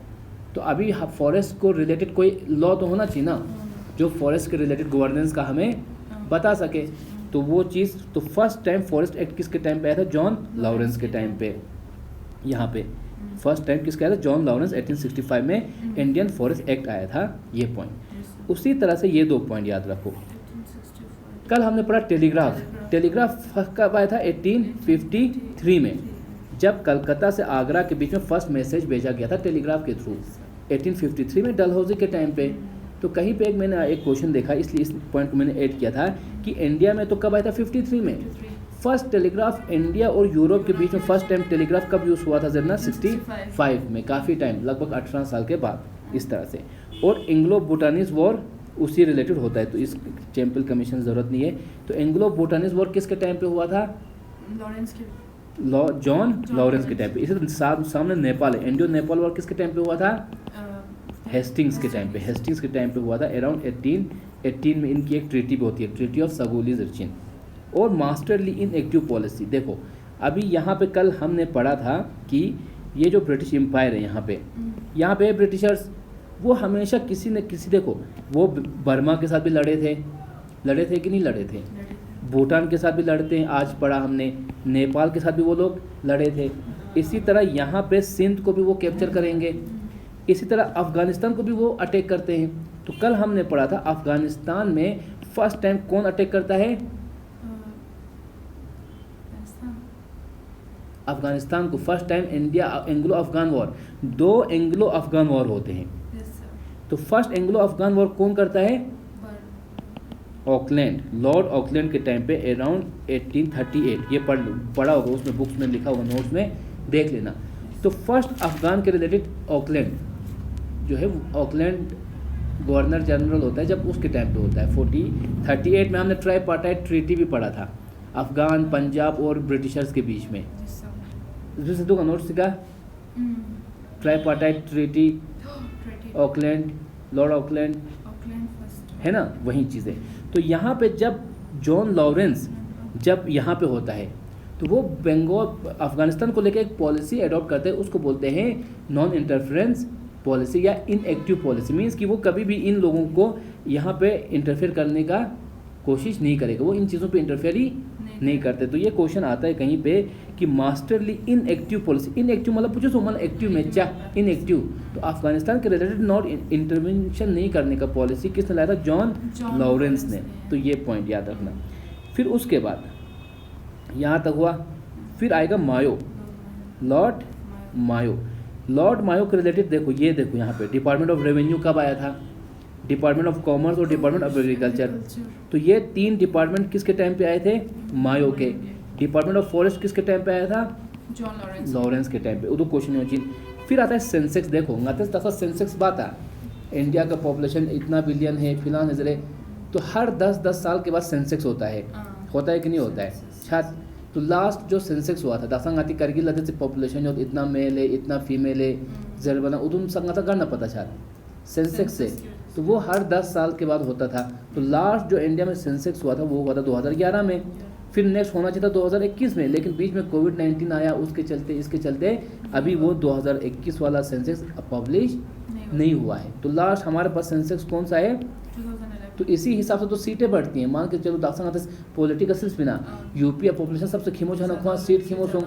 तो अभी फॉरेस्ट को रिलेटेड कोई लॉ तो होना चाहिए ना, जो फॉरेस्ट के रिलेटेड गवर्नेंस का हमें बता सके। तो वो चीज़, तो फर्स्ट टाइम फॉरेस्ट एक्ट किसके टाइम पे आया था? जॉन लॉरेंस के टाइम पे। यहाँ पे फर्स्ट टाइम किसका आया था? जॉन लॉरेंस 1865 में इंडियन फॉरेस्ट एक्ट आया था। ये पॉइंट। उसी तरह से ये दो पॉइंट याद रखो। कल हमने पढ़ा टेलीग्राफ कब आया था? 1853 में, जब कलकत्ता से आगरा के बीच में फर्स्ट मैसेज भेजा गया था टेलीग्राफ के थ्रू 1853 में डलहौजी के टाइम पे। तो कहीं पे मैंने एक क्वेश्चन देखा, इसलिए इस पॉइंट को मैंने ऐड किया था कि इंडिया में तो कब आया था? 53 में। फर्स्ट टेलीग्राफ इंडिया और यूरोप के बीच में फर्स्ट टाइम टेलीग्राफ कब यूज़ हुआ था? जरना 65 में, काफ़ी टाइम, लगभग 18 साल के बाद इस तरह से। और एंग्लो भूटानीज वॉर उसी रिलेटेड होता है, तो इस टेम्पल कमीशन ज़रूरत नहीं है। तो एंग्लो भूटानीज वॉर किसके टाइम पे हुआ था? जॉन लॉरेंस के टाइम पे। इसी सामने नेपाल है, इंडियो नेपाल वॉर किसके टाइम पे हुआ था? हेस्टिंग्स के टाइम पे। हेस्टिंग्स के टाइम पे हुआ था अराउंड 1818 में। इनकी एक ट्रीटी भी होती है, ट्रीटी ऑफ सगोली जिरचिन। और मास्टरली इन एक्टिव पॉलिसी। देखो अभी यहाँ पे कल हमने पढ़ा था कि ये जो ब्रिटिश एम्पायर है यहाँ पे ब्रिटिशर्स वो हमेशा किसी न किसी, देखो वो बर्मा के साथ भी लड़े थे कि नहीं लड़े थे, भूटान के साथ भी लड़ते हैं, आज पढ़ा हमने, नेपाल के साथ भी वो लोग लड़े थे। इसी तरह यहाँ पे सिंध को भी वो कैप्चर करेंगे, इसी तरह अफ़गानिस्तान को भी वो अटैक करते हैं। तो कल हमने पढ़ा था अफ़गानिस्तान में फर्स्ट टाइम कौन अटैक करता है? अफ़गानिस्तान को first time India Anglo Afghan war, 2 Anglo Afghan war होते हैं। तो फर्स्ट एंग्लो अफ़गान वॉर कौन करता है? ऑकलैंड, लॉर्ड ऑकलैंड के टाइम पे अराउंड 1838, ये पढ़ा होगा, उसमें बुक्स में लिखा हुआ, नोट्स में देख लेना। तो फर्स्ट अफ़गान के रिलेटेड ऑकलैंड जो है, ऑकलैंड गवर्नर जनरल होता है जब उसके टाइम पे होता है 4038 में। हमने ट्राईपार्टाइट ट्रीटी भी पढ़ा था अफ़गान, पंजाब और ब्रिटिशर्स के बीच में। सिद्धू का नोट सीखा, tripartite treaty, Auckland, Lord Auckland है ना, वही चीज़ें। तो यहाँ पे जब जॉन लॉरेंस जब यहाँ पे होता है तो वो बंगाल अफ़गानिस्तान को लेकर एक पॉलिसी अडॉप्ट करते हैं, उसको बोलते हैं नॉन इंटरफेरेंस पॉलिसी या इनएक्टिव पॉलिसी। मीन्स कि वो कभी भी इन लोगों को यहाँ पे इंटरफेयर करने का कोशिश नहीं करेगा, वो इन चीज़ों पे इंटरफेयर ही नहीं करते। तो ये क्वेश्चन आता है कहीं पे कि मास्टरली इनएक्टिव पॉलिसी, इनएक्टिव मतलब पूछो सो मतलब एक्टिव में क्या इनएक्टिव, तो अफगानिस्तान के रिलेटेड नॉट इंटरवेंशन नहीं करने का पॉलिसी किसने लाया था? जॉन लॉरेंस ने। तो ये पॉइंट याद रखना। फिर उसके बाद यहाँ तक हुआ, फिर आएगा मायो, लॉर्ड मायो के रिलेटेड देखो, ये देखो यहाँ पे डिपार्टमेंट ऑफ रेवेन्यू कब आया था? डिपार्टमेंट ऑफ कॉमर्स और डिपार्टमेंट ऑफ एग्रीकल्चर। तो ये 3 डिपार्टमेंट किसके टाइम पे आए थे? मायो के। डिपार्टमेंट ऑफ फॉरेस्ट किसके टाइम पे आया था? जॉन लॉरेंस के टाइम पे। वो तो क्वेश्चन होची। फिर आता है सेंसेक्स, देखो तसा सेंसेक्स बात है, इंडिया का पॉपुलेशन इतना बिलियन है फिलहाल नजरे, तो हर 10-10 साल के बाद सेंसेक्स होता है कि नहीं होता है छात्र? तो लास्ट जो सेंसेक्स हुआ था दासंगाती करगिल से पॉपुलेशन जो इतना मेल है इतना फीमेल है जरबना उदुम संगाता करना पता छात्र सेंसेक्स से, तो वो हर 10 साल के बाद होता था। तो लास्ट जो इंडिया में सेंसेक्स हुआ था वो हुआ था 2011 में, फिर नेक्स्ट होना चाहिए था 2021 में, लेकिन बीच में कोविड-19 आया, उसके चलते इसके चलते अभी वो 2021 वाला सेंसेक्स पब्लिश नहीं हुआ है। तो लास्ट हमारे पास सेंसेक्स कौन सा है? 2011। तो इसी हिसाब से तो सीटें बढ़ती हैं, मान के चलो दाखसा पॉलिटिकल सिर्फ बिना यूपी पॉपुलेशन सबसे खिमो छाना खुआ सीट खिमो सोम,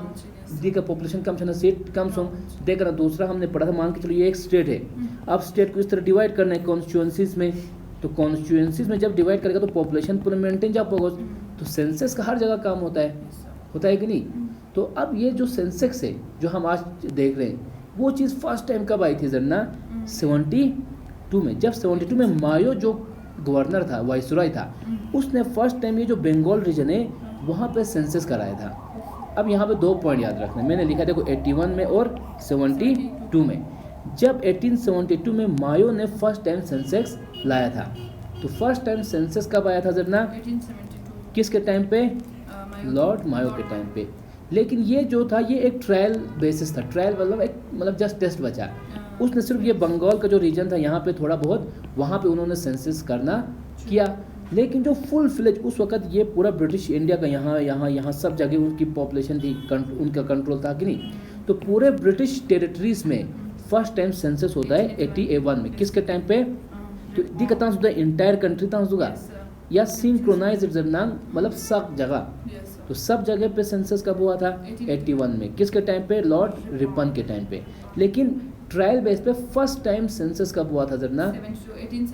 दी का पॉपुलेशन कम छाना सीट कम सोम देख रहा। दूसरा हमने पढ़ा था, मान के चलो ये एक स्टेट है, अब स्टेट को इस तरह डिवाइड करना है कॉन्स्टिट्यूंसीज में, तो कॉन्स्टिट्यूंसीज में जब डिवाइड करेगा तो पॉपुलेशन पूरा मेंटेन जा पाओगे। तो सेंसस का हर जगह काम होता है कि नहीं? तो अब ये जो सेंसेक्स है जो हम आज देख रहे हैं, वो चीज़ फर्स्ट टाइम कब आई थी जरना? 72 में। जब 72 में मायो जो गवर्नर था, वाइसरॉय था, उसने फर्स्ट टाइम ये जो बंगाल रीजन है वहाँ पे सेंसस कराया था। अब यहाँ पे 2 पॉइंट याद रखना, मैंने लिखा देखो 81 में और 72 में। जब 1872 में मायो ने फर्स्ट टाइम सेंसेक्स लाया था, तो फर्स्ट टाइम सेंसस कब आया था जरना? 1872। किसके टाइम पे? लॉर्ड मायो के टाइम पे। लेकिन ये जो था ये एक ट्रायल बेसिस था, ट्रायल मतलब जस्ट टेस्ट बचा। उसने सिर्फ ये बंगाल का जो रीजन था यहाँ पे थोड़ा बहुत वहाँ पे उन्होंने सेंसस करना किया, लेकिन जो फुल फ्लेज उस वक्त ये पूरा ब्रिटिश इंडिया का यहाँ सब जगह उनकी पॉपुलेशन थी, उनका कंट्रोल था कि नहीं? तो पूरे ब्रिटिश टेरिटरीज में फर्स्ट टाइम सेंसस होता है 81 में। किसके टाइम पे? तो दी कता सुधा इंटायर कंट्री ता सुगा या सिंक्रोनाइज मतलब सब जगह, तो सब जगह पे सेंसस कब हुआ था? 81 में। किसके टाइम पे? लॉर्ड रिपन के टाइम पे। लेकिन ट्रायल बेस पे फर्स्ट टाइम सेंसस कब हुआ था जरना?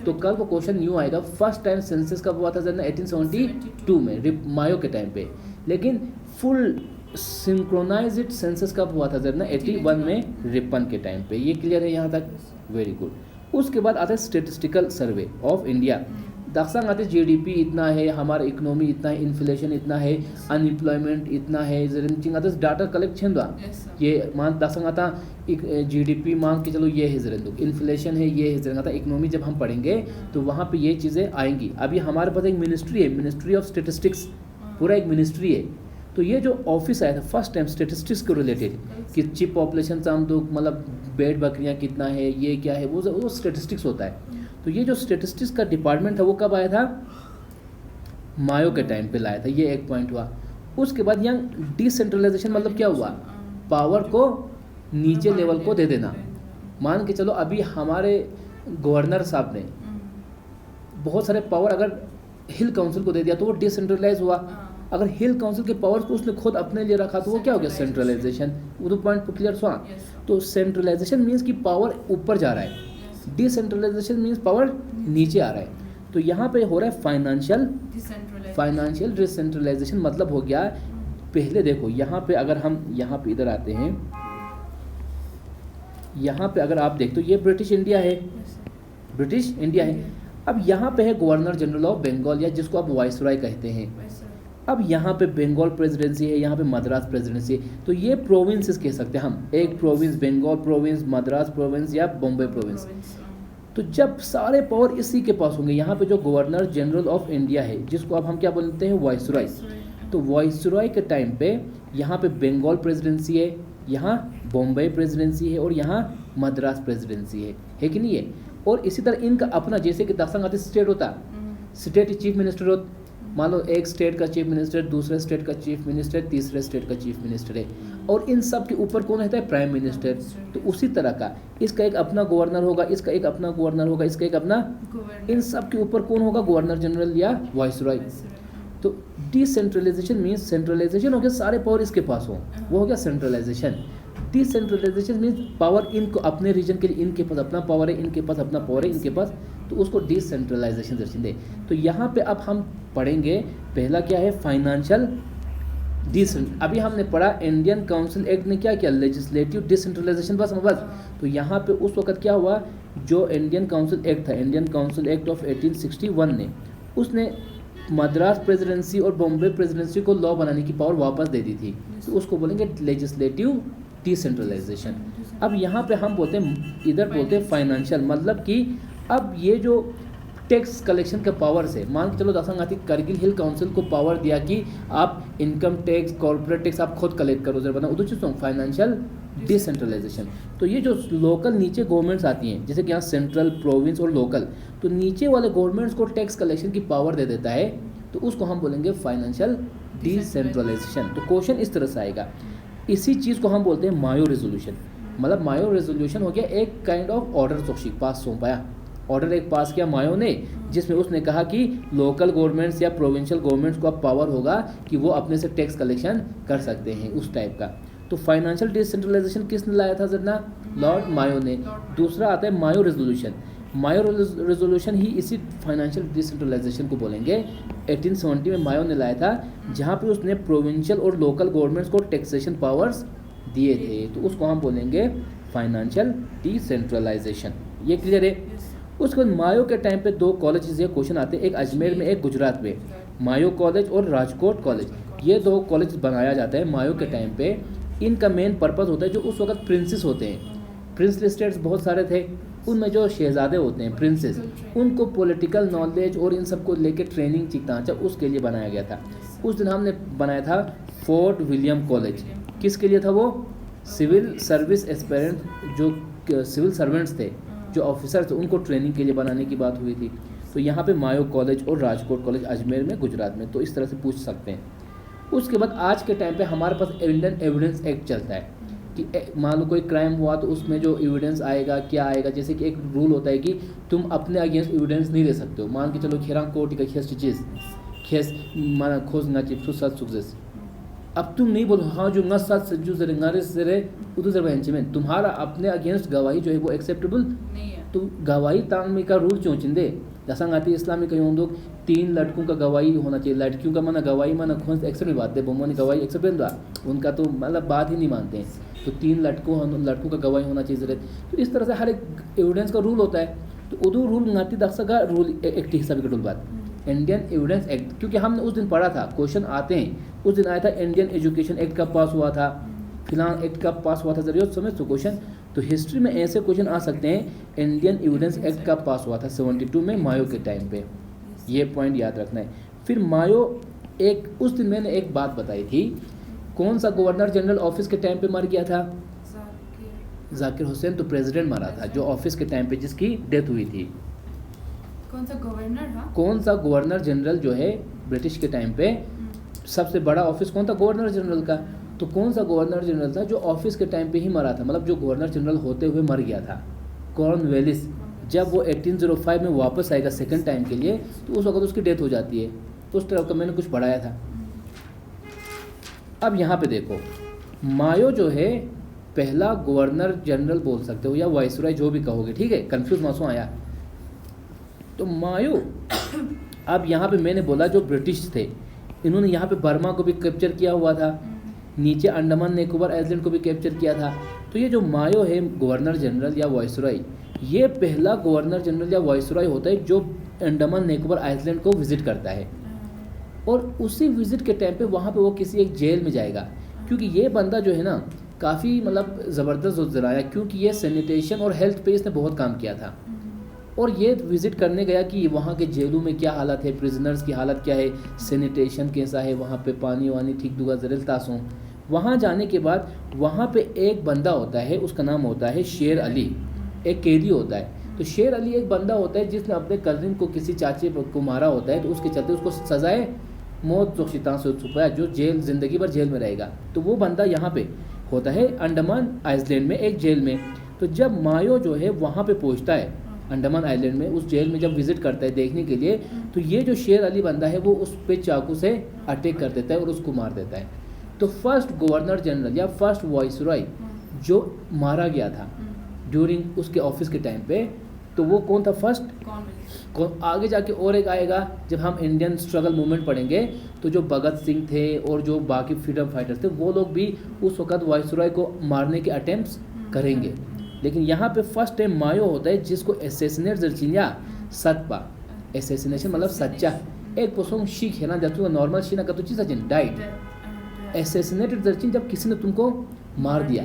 तो कल को क्वेश्चन न्यू आएगा, फर्स्ट टाइम सेंसस कब हुआ था जरना? 1872 में मायो के टाइम पे। लेकिन फुल सिंक्रोनाइज्ड सेंसस कब हुआ था जरना? 81 में रिपन के टाइम पे। ये क्लियर है यहाँ तक? Very good. उसके बाद आता है स्टेटिस्टिकल सर्वे ऑफ इंडिया। दाखसांग आते जीडीपी इतना है, हमारा इकोनॉमी इतना है, इन्फ्लेशन इतना है, अनएम्प्लॉयमेंट इतना है, जरिंग आते डाटा कलेक्शन द्वा ये मान दाखसांग आता जीडीपी मान के चलो ये है जरिंग, इन्फ्लेशन है ये है जरिंग आता, इकोनॉमी जब हम पढ़ेंगे तो वहाँ पे ये चीज़ें आएंगी। अभी हमारे पास एक मिनिस्ट्री है, मिनिस्ट्री ऑफ स्टेटिस्टिक्स, पूरा एक मिनिस्ट्री है। तो ये जो ऑफिस आया था फर्स्ट टाइम स्टेटिस्टिक्स को रिलेटेड कि चिप पॉपुलेशन से हम तो मतलब बेड बकरियाँ कितना है, ये क्या है, वो स्टेटिस्टिक्स होता है। तो ये जो स्टेटिस्टिक्स का डिपार्टमेंट था वो कब आया था? मायो के टाइम पे लाया था। ये एक पॉइंट हुआ। उसके बाद यहाँ डिसेंट्रलाइजेशन मतलब क्या हुआ, पावर को नीचे लेवल को दे देना। मान के चलो अभी हमारे गवर्नर साहब ने बहुत सारे पावर अगर हिल काउंसिल को दे दिया तो वो डिसेंट्रलाइज हुआ। अगर हिल काउंसिल के पावर्स को उसने खुद अपने लिए रखा तो वो क्या हो गया, सेंट्रलाइजेशन। वो तो पॉइंट क्लियर हुआ। तो सेंट्रलाइजेशन मीन्स कि पावर ऊपर जा रहा है, डिसेंट्रलाइजेशन मीन्स पावर नीचे आ रहा है। तो यहाँ पे हो रहा है फाइनेंशियल डिसेंट्रलाइजेशन। मतलब हो गया, पहले देखो यहाँ पे अगर हम यहाँ पे इधर आते हैं, यहाँ पे अगर आप देखते हो ये ब्रिटिश इंडिया है, ब्रिटिश इंडिया है। अब यहाँ पे है गवर्नर जनरल ऑफ बंगाल या जिसको आप वाइसरॉय कहते हैं। अब यहाँ पे बंगाल प्रेसिडेंसी है, यहाँ पे मद्रास प्रेसिडेंसी है। तो ये प्रोविंसेस कह सकते हैं हम, एक province Bengal province, Madras province या बॉम्बे प्रोविंस। तो जब सारे पावर इसी के पास होंगे, यहाँ पे जो गवर्नर जनरल ऑफ इंडिया है जिसको अब हम क्या बोलते हैं, वाइसरॉय। तो वाइसरॉय के टाइम पे यहाँ पे बंगाल प्रेसिडेंसी है, यहाँ बॉम्बे प्रेसिडेंसी है और यहाँ मद्रास प्रेसिडेंसी है कि नहीं है। और इसी तरह इनका अपना, जैसे कि दक्षिण स्टेट होता, स्टेट चीफ मिनिस्टर होता, मान लो एक स्टेट का चीफ मिनिस्टर, दूसरे स्टेट का चीफ मिनिस्टर, तीसरे स्टेट का चीफ मिनिस्टर है, और इन सब के ऊपर कौन रहता है, प्राइम मिनिस्टर। तो उसी तरह का इसका एक अपना गवर्नर होगा, इसका एक अपना गवर्नर होगा, इसका एक अपना, इन सब के ऊपर कौन होगा, गवर्नर जनरल या वाइसरॉय। तो डिसेंट्रलाइजेशन मीन्स सेंट्रलाइजेशन हो गया, सारे पावर इसके पास हो, वो हो गया सेंट्रलाइजेशन। डिसेंट्रलाइजेशन मीन्स पावर इनको अपने रीजन के लिए, इनके पास अपना पावर है, इनके पास अपना पावर है, इनके पास, तो उसको डिसेंट्रलाइजेशन दर्शन दे। तो यहाँ पे अब हम पढ़ेंगे, पहला क्या है, फाइनेंशियल अभी हमने पढ़ा इंडियन काउंसिल एक्ट ने क्या किया, लेजिस्लेटिव डिसेंट्रलाइजेशन, बस। तो यहाँ पे उस वक्त क्या हुआ, जो इंडियन काउंसिल एक्ट था, इंडियन काउंसिल एक्ट ऑफ 1861 ने, उसने मद्रास प्रेसिडेंसी और बॉम्बे प्रेसिडेंसी को लॉ बनाने की पावर वापस दे दी थी। तो उसको बोलेंगे लेजिस्लेटिव डिसेंट्रलाइजेशन। अब यहाँ पे हम बोलते हैं, इधर बोलते हैं फाइनेंशियल, मतलब कि अब ये जो टैक्स कलेक्शन के पावर से, मान के चलो दशंगाती करगिल हिल काउंसिल को पावर दिया कि आप इनकम टैक्स, कॉर्पोरेट टैक्स आप खुद कलेक्ट करो, जरा बनाओ, उधर चीज़ फाइनेंशियल डिसेंट्रलाइजेशन। तो ये जो लोकल नीचे गवर्नमेंट्स आती हैं, जैसे कि यहाँ सेंट्रल, प्रोविंस और लोकल, तो नीचे वाले गवर्नमेंट्स को टैक्स कलेक्शन की पावर दे देता है, तो उसको हम बोलेंगे फाइनेंशियल डिसेंट्रलाइजेशन। तो क्वेश्चन इस तरह से आएगा। इसी चीज़ को हम बोलते हैं मायो रेजोल्यूशन। मतलब मायो रेजोल्यूशन हो गया एक काइंड ऑफ ऑर्डर सोशिक पास सौंपाया, ऑर्डर एक पास किया मायो ने, जिसमें उसने कहा कि लोकल गवर्नमेंट्स या प्रोविंशियल गवर्नमेंट्स को अब पावर होगा कि वो अपने से टैक्स कलेक्शन कर सकते हैं, उस टाइप का। तो फाइनेंशियल डिसेंट्रलाइजेशन किसने लाया था जरना, लॉर्ड मायो ने। दूसरा आता है मायो रेजोल्यूशन। मायो रेजोल्यूशन ही इसी फाइनेंशियल डिसेंट्रलाइजेशन को बोलेंगे। 1870 में मायो ने लाया था, जहाँ पे उसने प्रोविंशियल और लोकल गवर्नमेंट्स को टैक्सेशन पावर्स दिए थे, तो उसको हम बोलेंगे फाइनेंशियल डिसेंट्रलाइजेशन। ये क्लियर है। उसके बाद मायो के टाइम पे दो कॉलेजेस ये क्वेश्चन आते हैं, एक अजमेर में, एक गुजरात में, मायो कॉलेज और राजकोट कॉलेज। ये दो कॉलेज बनाया जाता है मायो के टाइम पे। इनका मेन पर्पस होता है, जो उस वक्त प्रिंसेस होते हैं, प्रिंसली स्टेट्स बहुत सारे थे, उनमें जो शहजादे होते हैं प्रिंसेस, उनको पॉलिटिकल नॉलेज और इन सब को लेके ट्रेनिंग चिकनाचा उसके लिए बनाया गया था। उस दिन हमने बनाया था फोर्ट विलियम कॉलेज। किसके लिए था वो, सिविल सर्विस एस्पिरेंट, जो सिविल सर्वेंट्स थे, जो ऑफिसर्स थे, उनको ट्रेनिंग के लिए बनाने की बात हुई थी। तो यहाँ पे मायो कॉलेज और राजकोट कॉलेज अजमेर में, गुजरात में, तो इस तरह से पूछ सकते हैं। उसके बाद आज के टाइम पे हमारे पास इंडियन एविडेंस एक्ट चलता है कि मान लो कोई क्राइम हुआ तो उसमें जो एविडेंस आएगा क्या आएगा। जैसे कि एक रूल होता है कि तुम अपने अगेंस्ट एविडेंस नहीं दे सकते हो। मान के चलो खेरा कोर्ट का खेस माना खोज ना चिप सात सुगजेस, अब तुम नहीं बोलो हाँ जो नस सात सज्जू जरेंगारे जरे उधर जर बेंच में, तुम्हारा अपने अगेंस्ट गवाही जो है वो एक्सेप्टेबल नहीं है। तो गवाही तांग का रूल क्यों चिंदे, जैसा आती इस्लामी कहीं लोग 3 लड़कों का गवाही होना चाहिए। लड़कियों का माना गवाही माना खोज एक्सेप्ट नहीं बात है, बोमो ने गवाही एक्सेप्ट नहीं, उनका तो मतलब बात ही नहीं मानते हैं। तो 3 लड़कों का गवाही होना चाहिए जरूरत। तो इस तरह से हर एक एविडेंस का रूल होता है। तो उदू रूल नाती दक्षा का रूल एक्ट हिसाब की बात इंडियन एविडेंस एक्ट, क्योंकि हमने उस दिन पढ़ा था, क्वेश्चन आते हैं, उस दिन आया था इंडियन एजुकेशन एक्ट कब पास हुआ था, फिलहाल एक्ट कब पास हुआ था, जरूरत समझ तो क्वेश्चन। तो हिस्ट्री में ऐसे क्वेश्चन आ सकते हैं, इंडियन एविडेंस एक्ट कब पास हुआ था 72 में मायो के टाइम पे, ये पॉइंट याद रखना है। फिर मायो एक, उस दिन मैंने एक बात बताई थी, कौन सा गवर्नर जनरल ऑफिस के टाइम पे मर गया था, जाकिर हुसैन। तो प्रेसिडेंट मरा था जो ऑफिस के टाइम पे जिसकी डेथ हुई थी। कौन सा गवर्नर, हाँ? कौन सा गवर्नर जनरल जो है ब्रिटिश के टाइम पे सबसे बड़ा ऑफिस कौन था? गवर्नर जनरल का। तो कौन सा गवर्नर जनरल था जो ऑफिस के टाइम पे ही मरा था, मतलब जो गवर्नर जनरल होते हुए मर गया था? कॉर्नवेलिस। जब वो 1805 में वापस आएगा सेकंड टाइम के लिए, तो उस वक्त उसकी डेथ हो जाती है। उस तरह का मैंने कुछ पढ़ाया था। अब यहाँ पे देखो, मायो जो है पहला गवर्नर जनरल बोल सकते हो या वाइसरॉय, जो भी कहोगे, ठीक है, कंफ्यूज मासो आया। तो मायो, अब यहाँ पे मैंने बोला जो ब्रिटिश थे, इन्होंने यहाँ पे बर्मा को भी कैप्चर किया हुआ था, नीचे अंडमान निकोबार आइलैंड को भी कैप्चर किया था। तो ये जो मायो है गवर्नर जनरल या वाइसरॉय, ये पहला गवर्नर जनरल या वाइसरॉय होता है जो अंडमान निकोबार आइलैंड को विजिट करता है। और उसी विजिट के टाइम पे वहाँ पे वो किसी एक जेल में जाएगा, क्योंकि ये बंदा जो है ना काफ़ी मतलब ज़बरदस्त नजर आया, क्योंकि ये सैनिटेशन और हेल्थ पे इसने बहुत काम किया था। और ये विज़िट करने गया कि वहाँ के जेलों में क्या हालत है, प्रिजनर्स की हालत क्या है, सैनिटेशन कैसा है, वहाँ पे पानी वानी ठीक दुगा जरिल तासों। वहाँ जाने के बाद वहाँ पे एक बंदा होता है, उसका नाम होता है शेर अली, एक कैदी होता है। तो शेर अली एक बंदा होता है जिसने अपने कज़िन को, किसी चाचे को मारा होता है, तो उसके चलते उसको सजाए मौत जोशिता से छुपाया, जो जेल ज़िंदगी भर जेल में रहेगा। तो वो बंदा यहाँ पे होता है अंडमान आइलैंड में एक जेल में। तो जब मायो जो है वहाँ पे पहुँचता है अंडमान आइलैंड में, उस जेल में जब विज़िट करता है देखने के लिए, तो ये जो शेर अली बंदा है वो उस पे चाकू से अटैक कर देता है और उसको मार देता है। तो फर्स्ट गवर्नर जनरल या फर्स्ट वाइसरॉय जो मारा गया था ड्यूरिंग उसके ऑफिस के टाइम पे, तो वो कौन था? फर्स्ट आगे जाके और एक आएगा जब हम इंडियन स्ट्रगल मूवमेंट पढ़ेंगे, तो जो भगत सिंह थे और जो बाकी फ्रीडम फाइटर्स थे वो लोग भी उस वक्त वाइसरॉय को मारने के अटेम्प्ट्स करेंगे। लेकिन यहाँ पे फर्स्ट टाइम मायो होता है जिसको एसेसिनेट जर्चिनिया सतपा, एसेसिनेशन मतलब सच्चा एक पोसोंग शीख है ना, जब नॉर्मल शी ना कर तो चीज़ अजिन डाइट एसेसिनेटेड जर्चिन, जब किसी ने तुमको मार दिया,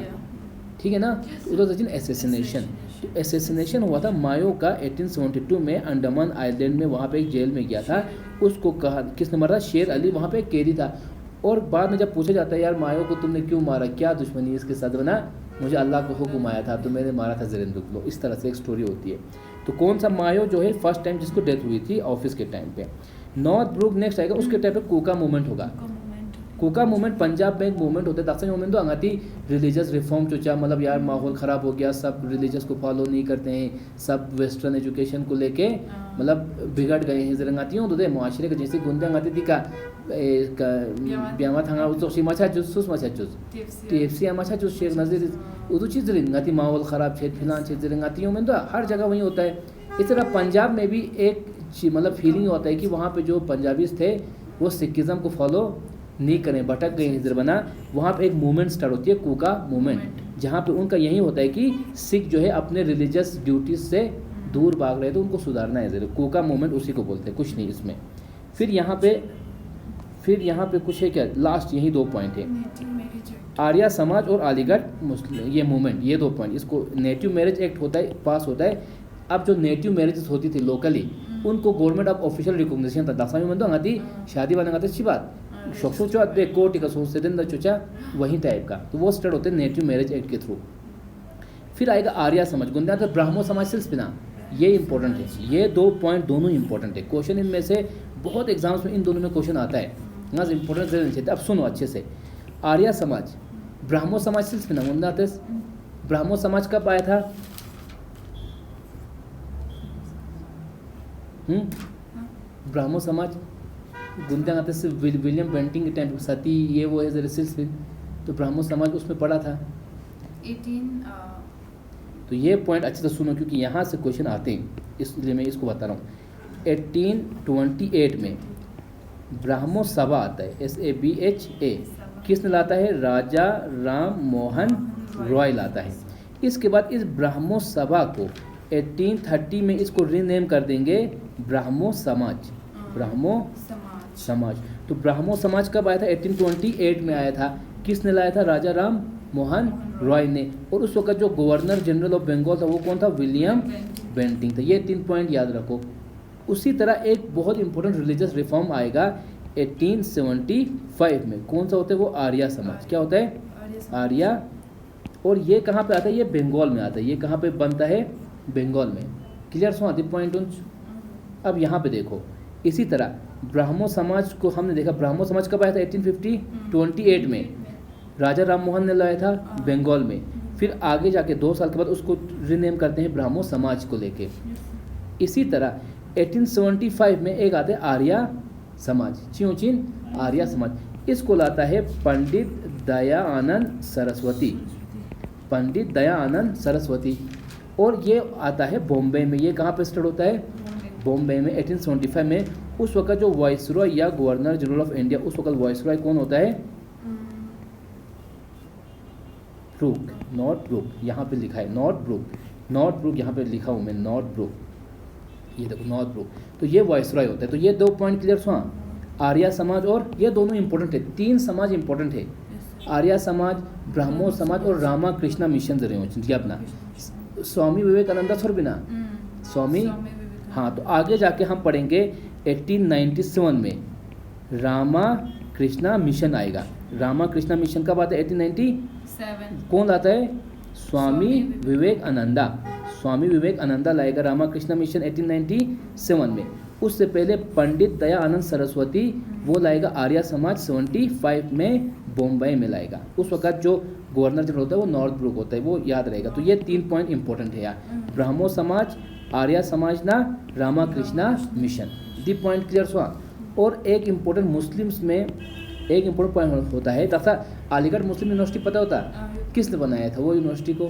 ठीक है ना, तो उधर जर्चिन एसेसिनेशन। तो एसेसिनेशन हुआ था मायो का 1872 में अंडमान आइलैंड में, वहाँ पे एक जेल में गया था। उसको कहा किसने मारा? शेर अली, वहाँ पे एक कैदी था। और बाद में जब पूछा जाता है यार मायो को तुमने क्यों मारा, क्या दुश्मनी इसके साथ बना? मुझे अल्लाह को हुक्म आया था तो मैंने मारा था ज़रिंदुक लो, इस तरह से एक स्टोरी होती है। तो कौन सा मायो जो है फर्स्ट टाइम जिसको डेथ हुई थी ऑफिस के टाइम पे। नॉर्थ ब्रुक नेक्स्ट आएगा, उसके टाइम पे कूका मूवमेंट होगा। कूका मूवमेंट पंजाब में एक मूवमेंट होता है, दक्षिण मूवमेंट तो अंगाती रिलीजियस रिफॉर्म चुचा, मतलब यार माहौल ख़राब हो गया, सब रिलीजियस को फॉलो नहीं करते हैं, सब वेस्टर्न एजुकेशन को लेके मतलब बिगड़ गए हैं। जरंगाती हूँ तो मुआशरे का जैसे गुंदे अंगाती थी का ब्यामा थांगा उसो मछा चुस सुस मछा चुस टीएफसी मछा चुस शेख नज़ीर उदू चीज़ रिंगाती माहौल ख़राब छेद फिलान छेद जरंगातियों में तो हर जगह वही होता है। इस तरह पंजाब में भी एक मतलब फीलिंग होता है कि वहाँ पे जो पंजाबीज थे वो सिखिज़म को फॉलो नहीं करें, भटक गए हिजर बना। वहाँ पे एक मूवमेंट स्टार्ट होती है कूका मूवमेंट, जहाँ पे उनका यही होता है कि सिख जो है अपने रिलीजियस ड्यूटीज से दूर भाग रहे तो उनको सुधारना है ज़रा। कूका मूवमेंट उसी को बोलते हैं, कुछ नहीं इसमें। फिर यहाँ पे कुछ है क्या, लास्ट यही 2 पॉइंट है, आर्या समाज और अलीगढ़ मुस्लिम ये मूवमेंट, ये 2 पॉइंट। इसको नेटिव मैरिज एक्ट होता है, पास होता है। अब जो नेटिव मैरिजेस होती थी लोकली, उनको गवर्नमेंट अब ऑफिशियल रिकॉग्निशन था। दासा में आती शादी बना अच्छी बात सोचा दे कोर्ट का सोच से दिन चुचा वही टाइप का, तो वो स्टार्ट होते हैं नेटिव मैरिज एक्ट के थ्रू। फिर आएगा आर्या समाज, गुंदा तो ब्राह्मो समाज सिलसिला, ये इंपॉर्टेंट है। ये 2 पॉइंट दोनों इंपॉर्टेंट है, क्वेश्चन इनमें से बहुत एग्जाम्स में इन दोनों में क्वेश्चन आता है, ना इंपॉर्टेंट नहीं चाहिए। अब सुनो अच्छे से, आर्या समाज ब्राह्मो समाज सिलसिला गुंदा थे। ब्राह्मो समाज कब आया था? ब्राह्मो समाज गुंदा आते से विलियम बेंटिंग के टाइम सती ये वो है जरा सिलसिल, तो ब्राह्मो समाज उसमें पढ़ा था 18 तो ये पॉइंट अच्छे से सुनो क्योंकि यहाँ से क्वेश्चन आते हैं, इसलिए मैं इसको बता रहा हूँ। 1828 में ब्राह्मो सभा आता है, SABHA, किसने लाता है? राजा राम मोहन रॉय लाता है। इसके बाद इस ब्राह्मो सभा को 1830 में इसको रीनेम कर देंगे ब्राह्मो समाज, ब्राह्मो समाज। तो ब्राह्मो समाज कब आया था? 1828 में आया था। किसने लाया था? राजा राम मोहन रॉय ने। और उस वक्त जो गवर्नर जनरल ऑफ बंगाल था वो कौन था? विलियम बेंटिंग था। ये 3 पॉइंट याद रखो। उसी तरह एक बहुत इंपॉर्टेंट रिलीजियस रिफॉर्म आएगा 1875 में। कौन सा होता है वो? आर्या समाज। क्या होता है? आर्या। और ये कहाँ पे आता है? ये बंगाल में आता है। ये कहाँ पे बनता है? बंगाल में। क्लियर सो आदि पॉइंट। अब यहाँ पे देखो, इसी तरह ब्राह्मो समाज को हमने देखा, ब्राह्मो समाज कब आया था? 1828 में राजा राम मोहन ने लाया था बंगाल में। फिर आगे जाके 2 साल के बाद उसको रीनेम करते हैं ब्राह्मो समाज को लेके। इसी तरह 1875 में एक आता है आर्या समाज, चियोचिन आर्या समाज। इसको लाता है पंडित दयानंद सरस्वती, पंडित दयानंद सरस्वती। और ये आता है बॉम्बे में। ये कहाँ पे स्टार्ट होता है? बॉम्बे में 1875 में। उस वक्त जो वाइसरॉय या गवर्नर जनरल ऑफ इंडिया, उस वक्त वाइसरॉय कौन होता है? ब्रूक, नॉर्थ ब्रूक, यहाँ पे लिखा है नॉर्थ ब्रूक, नॉर्थ ब्रूक यहाँ पे लिखा हूँ मैं, नॉर्थ ब्रूक, ये देखो नॉर्थ ब्रूक। तो ये वाइसरॉय होता है। तो ये 2 पॉइंट क्लियर हुआ, आर्या समाज और ये दोनों इंपॉर्टेंट है। 3 समाज इंपॉर्टेंट है, आर्या समाज, ब्राह्मो समाज और रामा कृष्णा मिशन रहे हो अपना। स्वामी विवेकानंद छोड़ बिना स्वामी, हाँ। तो आगे जाके हम पढ़ेंगे 1897 में रामा कृष्णा मिशन आएगा। रामा कृष्णा मिशन कब आता है? 1897। कौन लाता है? स्वामी विवेकानंदा, स्वामी विवेकानंदा लाएगा रामा कृष्णा मिशन 1897 में। उससे पहले पंडित दयानंद सरस्वती वो लाएगा आर्या समाज 75 में बॉम्बे में लाएगा। उस वक्त जो गवर्नर जनरल होता है वो नॉर्थ ब्रूक होता है, वो याद रहेगा। तो ये 3 पॉइंट इंपॉर्टेंट है यार, ब्राह्मो समाज, आर्या समाज ना, Rama Krishna mission. The point clear हुआ। और एक इम्पोर्टेंट मुस्लिम्स में एक इम्पोर्टेंट पॉइंट होता है, तथा अलीगढ़ मुस्लिम यूनिवर्सिटी पता होता किसने बनाया था वो यूनिवर्सिटी को?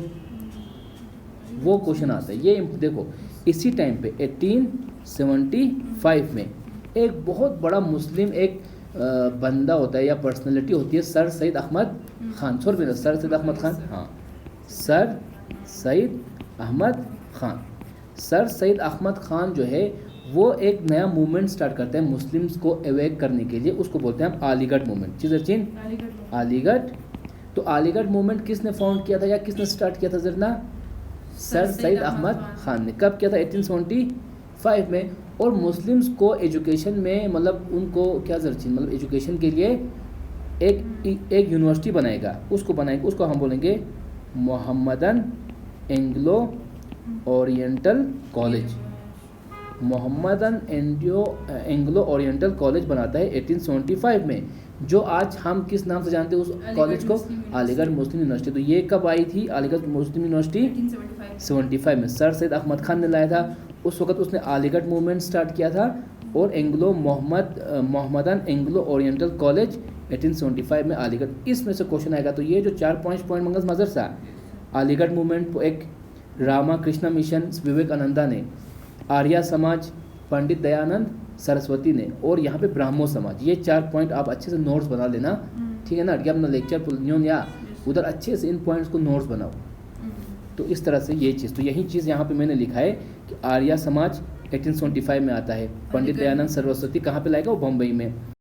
वो क्वेश्चन आता है। ये देखो इसी टाइम पे 1875 में एक बहुत बड़ा मुस्लिम एक बंदा होता है या पर्सनैलिटी होती है, सर सैयद अहमद खान। सर सैयद अहमद खान, हाँ, सर सैयद अहमद खान। सर सैयद अहमद खान जो है वो एक नया मूवमेंट स्टार्ट करते हैं मुस्लिम्स को अवेक करने के लिए। उसको बोलते हैं हम अलीगढ़ मूवमेंट। चिजरचिन अलीगढ़। तो अलीगढ़ मूवमेंट किसने फाउंड किया था या किसने स्टार्ट किया था जरना? सर सैयद अहमद खान ने। कब किया था? 1875 में। और मुस्लिम्स को एजुकेशन में मतलब उनको क्या जरचिन मतलब एजुकेशन के लिए एक यूनिवर्सिटी बनाएगा। उसको हम बोलेंगे Mohammedan Anglo oriental college. Mohammedan Anglo oriental college बनाता है 1875 में, जो आज हम किस नाम से जानते हैं उस कॉलेज को? अलीगढ़ मुस्लिम यूनिवर्सिटी। तो ये कब आई थी अलीगढ़ मुस्लिम यूनिवर्सिटी? 1875 में। सर सैयद अहमद खान ने लाया था। उस वक्त उसने अलीगढ़ मूवमेंट स्टार्ट किया था। और मोहम्मदन एंग्लो ओरिएंटल कॉलेज 1875 में अलीगढ़। इसमें से क्वेश्चन आएगा। तो ये जो 4 पॉइंट मंगल मदरसा, अलीगढ़ मूवमेंट, एक रामा कृष्णा मिशन विवेकानंदा ने, आर्या समाज पंडित दयानंद सरस्वती ने, और यहाँ पे ब्राह्मो समाज। ये 4 पॉइंट आप अच्छे से नोट्स बना लेना, ठीक है ना? कि अपना लेक्चर या उधर अच्छे से इन पॉइंट्स को नोट्स बनाओ। तो इस तरह से ये चीज़, तो यही चीज़ यहाँ पे मैंने लिखा है कि आर्या समाज 1875 में आता है। पंडित दयानंद सरस्वती कहाँ पे लाएगा? वो बम्बई में।